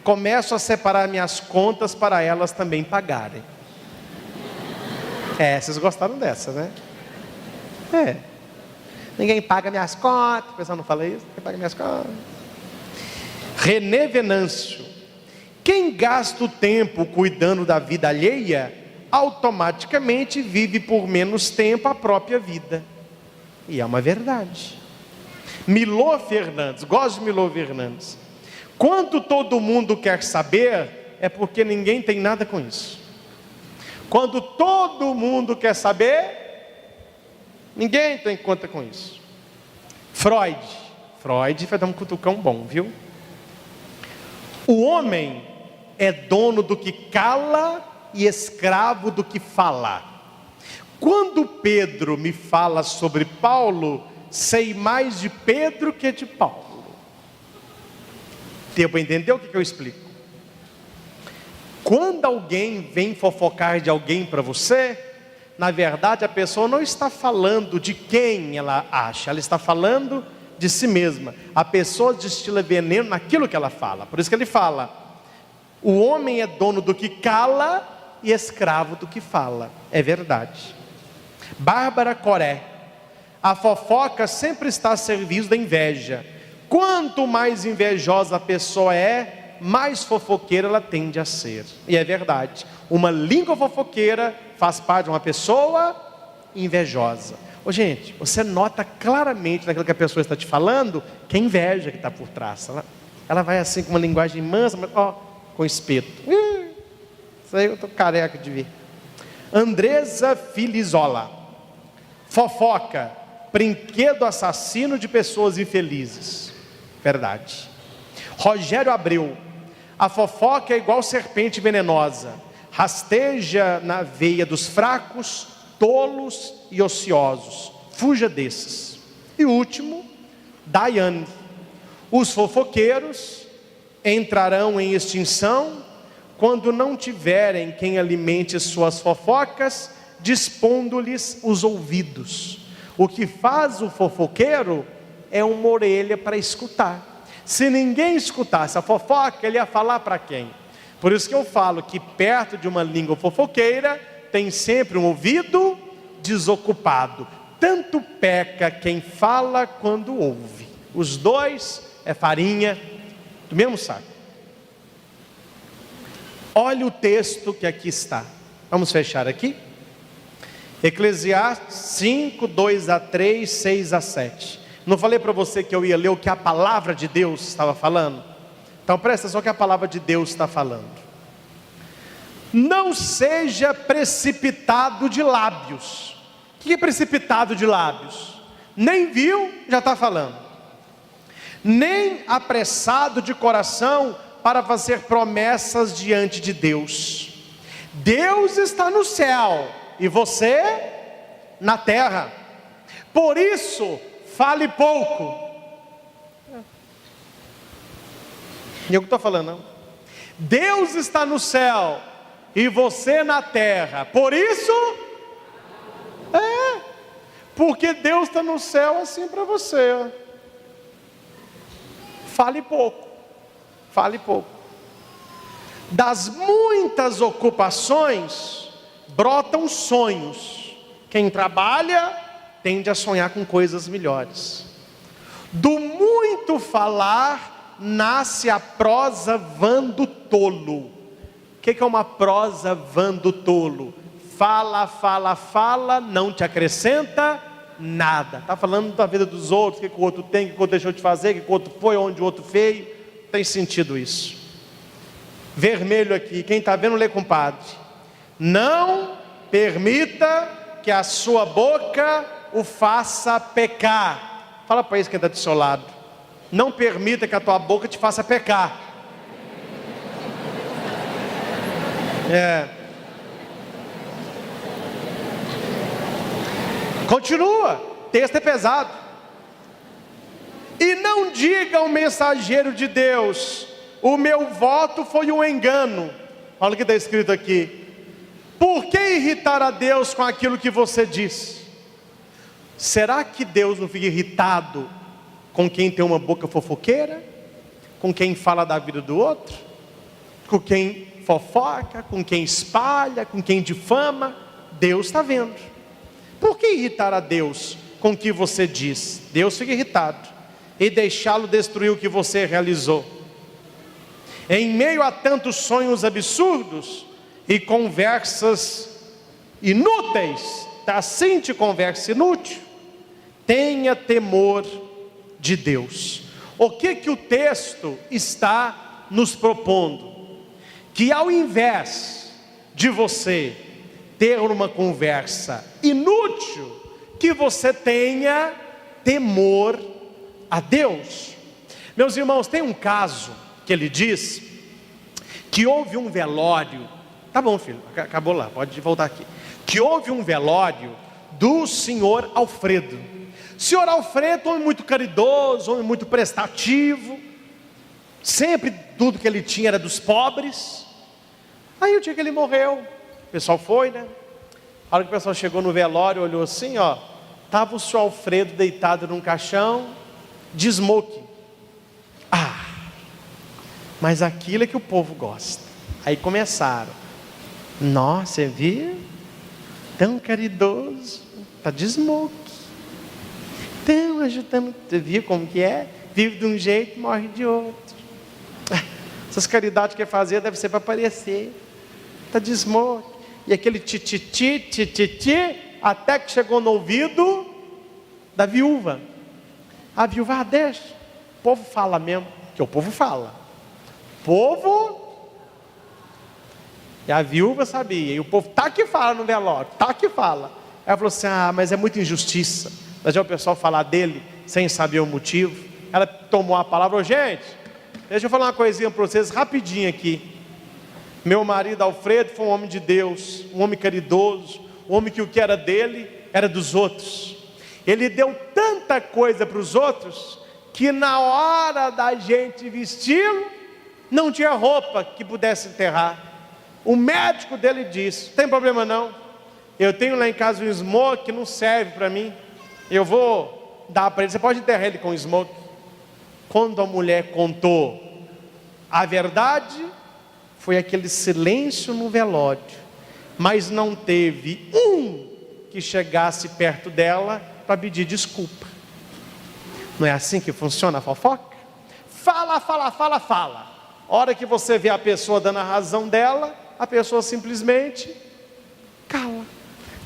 começo a separar minhas contas para elas também pagarem. Vocês gostaram dessa, né? Ninguém paga minhas contas. O pessoal não fala isso? Ninguém paga minhas contas. René Venâncio: quem gasta o tempo cuidando da vida alheia, automaticamente vive por menos tempo a própria vida. E é uma verdade. Milô Fernandes, gosto de Milô Fernandes: quando todo mundo quer saber, é porque ninguém tem nada com isso. Quando todo mundo quer saber, ninguém tem conta com isso. Freud vai dar um cutucão bom, viu? O homem é dono do que cala e escravo do que fala. Quando Pedro me fala sobre Paulo, sei mais de Pedro que de Paulo. Deu para entender o que eu explico? Quando alguém vem fofocar de alguém para você, na verdade a pessoa não está falando de quem ela acha, ela está falando de si mesma. A pessoa destila veneno naquilo que ela fala. Por isso que ele fala: o homem é dono do que cala e escravo do que fala. É verdade. Bárbara Coré: a fofoca sempre está a serviço da inveja. Quanto mais invejosa a pessoa é, mais fofoqueira ela tende a ser. E é verdade. Uma língua fofoqueira faz parte de uma pessoa invejosa. Gente, você nota claramente naquilo que a pessoa está te falando que é inveja que está por trás. Ela vai assim com uma linguagem mansa, mas com espeto. Isso aí eu estou careca de ver. Andresa Filizola: fofoca, brinquedo assassino de pessoas infelizes. Verdade. Rogério Abreu: a fofoca é igual serpente venenosa, rasteja na veia dos fracos, tolos e ociosos. Fuja desses. E último, Daiane: os fofoqueiros entrarão em extinção quando não tiverem quem alimente suas fofocas, dispondo-lhes os ouvidos. O que faz o fofoqueiro é uma orelha para escutar. Se ninguém escutasse a fofoca, ele ia falar para quem? Por isso que eu falo que perto de uma língua fofoqueira tem sempre um ouvido desocupado. Tanto peca quem fala quando ouve. Os dois é farinha do mesmo saco. Olha o texto que aqui está. Vamos fechar aqui. Eclesiastes 5, 2-3, 6-7. Não falei para você que eu ia ler o que a palavra de Deus estava falando? Então presta só o que a palavra de Deus está falando. Não seja precipitado de lábios. O que é precipitado de lábios? Nem viu, já está falando. Nem apressado de coração para fazer promessas diante de Deus. Deus está no céu e você na terra. Por isso, fale pouco. E eu que estou falando, não? Deus está no céu e você na terra. Por isso, porque Deus está no céu assim para você. Fale pouco. Fale pouco. Das muitas ocupações brotam sonhos. Quem trabalha tende a sonhar com coisas melhores. Do muito falar nasce a prosa vã do tolo. O que é uma prosa vã do tolo? Fala, fala, fala, não te acrescenta nada. Está falando da vida dos outros, o que o outro tem, o que o outro deixou de fazer, o que o outro foi, onde o outro veio. Tem sentido isso. Vermelho aqui, quem está vendo lê, compadre. Não permita que a sua boca o faça pecar. Fala para isso que está do seu lado. Não permita que a tua boca te faça pecar. Continua, o texto é pesado. E não diga ao mensageiro de Deus: o meu voto foi um engano. Olha o que está escrito aqui. Por que irritar a Deus com aquilo que você diz? Será que Deus não fica irritado com quem tem uma boca fofoqueira? Com quem fala da vida do outro? Com quem fofoca? Com quem espalha? Com quem difama? Deus está vendo. Por que irritar a Deus com o que você diz? Deus fica irritado. E deixá-lo destruir o que você realizou. Em meio a tantos sonhos absurdos e conversas inúteis, está assim de conversa inútil, tenha temor de Deus. O que o texto está nos propondo? Que ao invés de você ter uma conversa inútil, que você tenha temor a Deus. Meus irmãos, tem um caso que ele diz que houve um velório. Tá bom, filho, acabou lá, pode voltar aqui. Que houve um velório do senhor Alfredo. Senhor Alfredo, homem muito caridoso, homem muito prestativo, sempre tudo que ele tinha era dos pobres. Aí o dia que ele morreu, o pessoal foi, né? A hora que o pessoal chegou no velório, olhou assim, ó, estava o senhor Alfredo deitado num caixão de smoking. Mas aquilo é que o povo gosta. Aí começaram. Nossa, você viu? Tão caridoso, está de smoking. Tão ajudando. Você viu como que é? Vive de um jeito, morre de outro. Essas caridades que quer fazer deve ser para aparecer. Está de smoking. E aquele tititi, até que chegou no ouvido da viúva. A viúva, deixa. O povo fala mesmo, que o povo fala. Povo. E a viúva sabia. E o povo tá que fala no velório, tá que fala. Ela falou assim, mas é muita injustiça. Mas já o pessoal falar dele sem saber o motivo. Ela tomou a palavra, gente, deixa eu falar uma coisinha para vocês rapidinho aqui. Meu marido Alfredo foi um homem de Deus, um homem caridoso, um homem que o que era dele era dos outros. Ele deu tanta coisa para os outros que na hora da gente vesti-lo, não tinha roupa que pudesse enterrar. O médico dele disse, tem problema não, eu tenho lá em casa um smoke que não serve para mim, eu vou dar para ele, você pode enterrar ele com smoke. Quando a mulher contou a verdade, foi aquele silêncio no velório, mas não teve um que chegasse perto dela para pedir desculpa. Não é assim que funciona a fofoca? Fala. A hora que você vê a pessoa dando a razão dela, a pessoa simplesmente cala,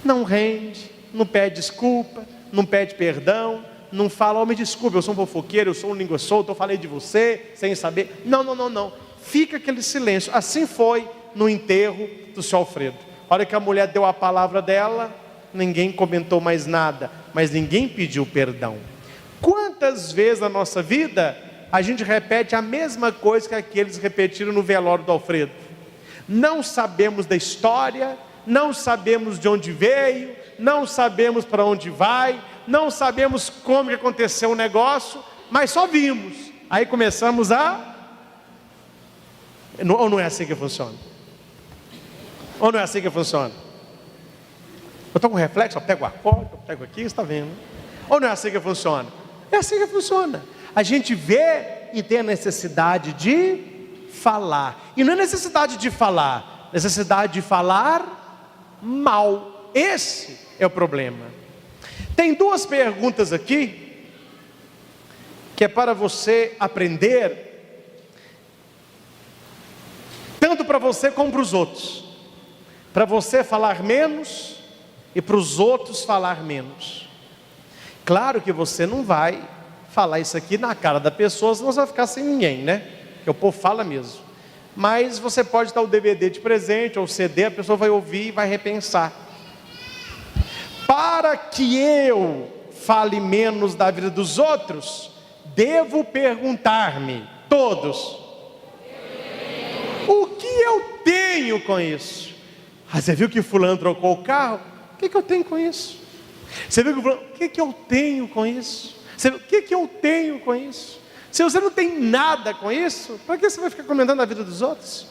não rende, não pede desculpa, não pede perdão, não fala, me desculpe, eu sou um fofoqueiro, eu sou um língua solta, eu falei de você, sem saber. Não. Fica aquele silêncio. Assim foi no enterro do senhor Alfredo. A hora que a mulher deu a palavra dela, ninguém comentou mais nada, mas ninguém pediu perdão. Quantas vezes na nossa vida a gente repete a mesma coisa que aqueles repetiram no velório do Alfredo? Não sabemos da história, não sabemos de onde veio, não sabemos para onde vai, não sabemos como que aconteceu o negócio, mas só vimos. Aí começamos a... Ou não é assim que funciona? Ou não é assim que funciona? Eu estou com reflexo, eu pego a corda, eu pego aqui, você está vendo? Ou não é assim que funciona? É assim que funciona. A gente vê e tem a necessidade de falar. E não é necessidade de falar, necessidade de falar mal. Esse é o problema. Tem duas perguntas aqui, que é para você aprender, tanto para você como para os outros. Para você falar menos e para os outros falar menos. Claro que você não vai falar isso aqui na cara da pessoa, senão você vai ficar sem ninguém, né? Porque o povo fala mesmo. Mas você pode dar o DVD de presente ou o CD, a pessoa vai ouvir e vai repensar. Para que eu fale menos da vida dos outros, devo perguntar-me, todos, o que eu tenho com isso? Você viu que fulano trocou o carro? O que eu tenho com isso? Você viu que fulano... O que eu tenho com isso? O que eu tenho com isso? Se você não tem nada com isso, para que você vai ficar comentando a vida dos outros?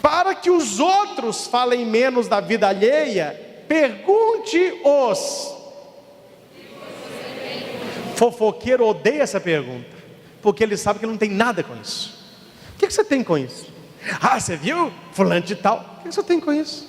Para que os outros falem menos da vida alheia, pergunte-os. Fofoqueiro odeia essa pergunta, porque ele sabe que não tem nada com isso. O que você tem com isso? Você viu fulano de tal? O que você tem com isso?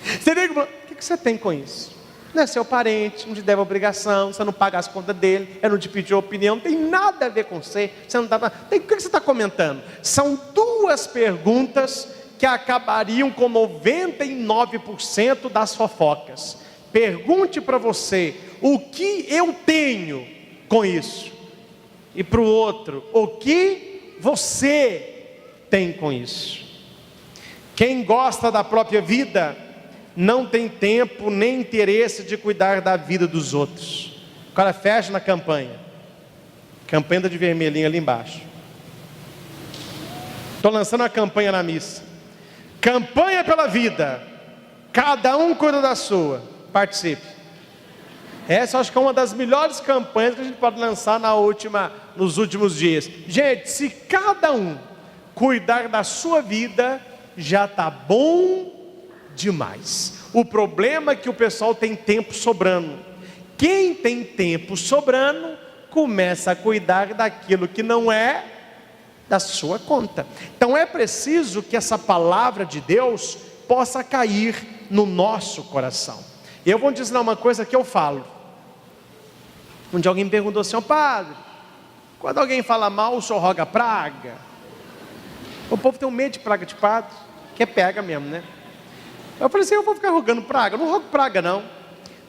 Você liga, o que você tem com isso? Não é seu parente, não te deve obrigação, você não paga as contas dele, eu não te pedi opinião, não tem nada a ver com você, você não tá, o que você está comentando? São duas perguntas que acabariam com 99% das fofocas. Pergunte para você, o que eu tenho com isso? E para o outro, o que você tem com isso? Quem gosta da própria vida não tem tempo nem interesse de cuidar da vida dos outros. O cara fecha na campanha de vermelhinho ali embaixo. Estou lançando uma campanha na missa. Campanha pela vida. Cada um cuida da sua. Participe. Essa eu acho que é uma das melhores campanhas que a gente pode lançar nos últimos dias. Gente, se cada um cuidar da sua vida, já está bom demais. O problema é que o pessoal tem tempo sobrando. Quem tem tempo sobrando, começa a cuidar daquilo que não é da sua conta. Então é preciso que essa palavra de Deus possa cair no nosso coração. E eu vou dizer uma coisa que eu falo. Um dia alguém me perguntou assim: padre, quando alguém fala mal, o senhor roga praga? O povo tem um medo de praga de padre, que é pega mesmo, né? Eu falei assim: eu vou ficar rogando praga? Eu não rogo praga não.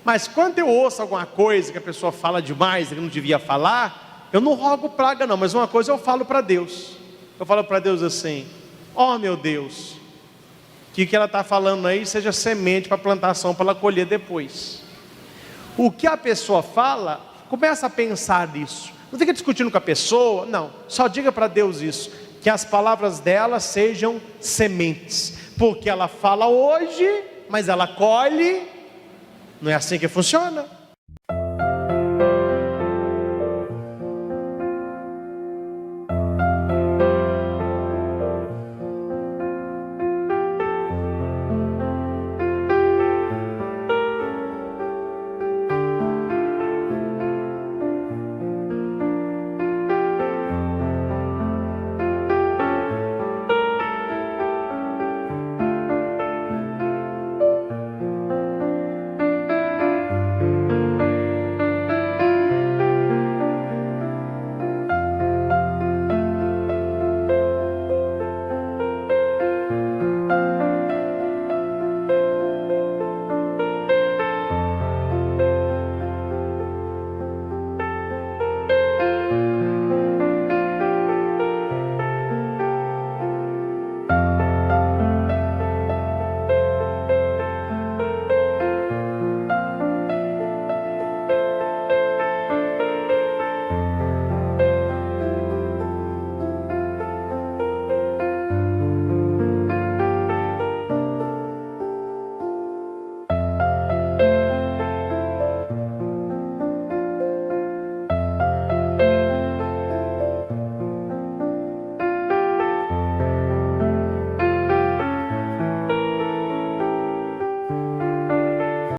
Mas quando eu ouço alguma coisa que a pessoa fala demais, que não devia falar, eu não rogo praga não. Mas uma coisa eu falo para Deus. Eu falo para Deus assim: ó meu Deus, que ela está falando aí seja semente para plantação, para ela colher depois. O que a pessoa fala, começa a pensar nisso. Não fica discutindo com a pessoa, não. Só diga para Deus isso, que as palavras dela sejam sementes. Porque ela fala hoje, mas ela colhe. Não é assim que funciona?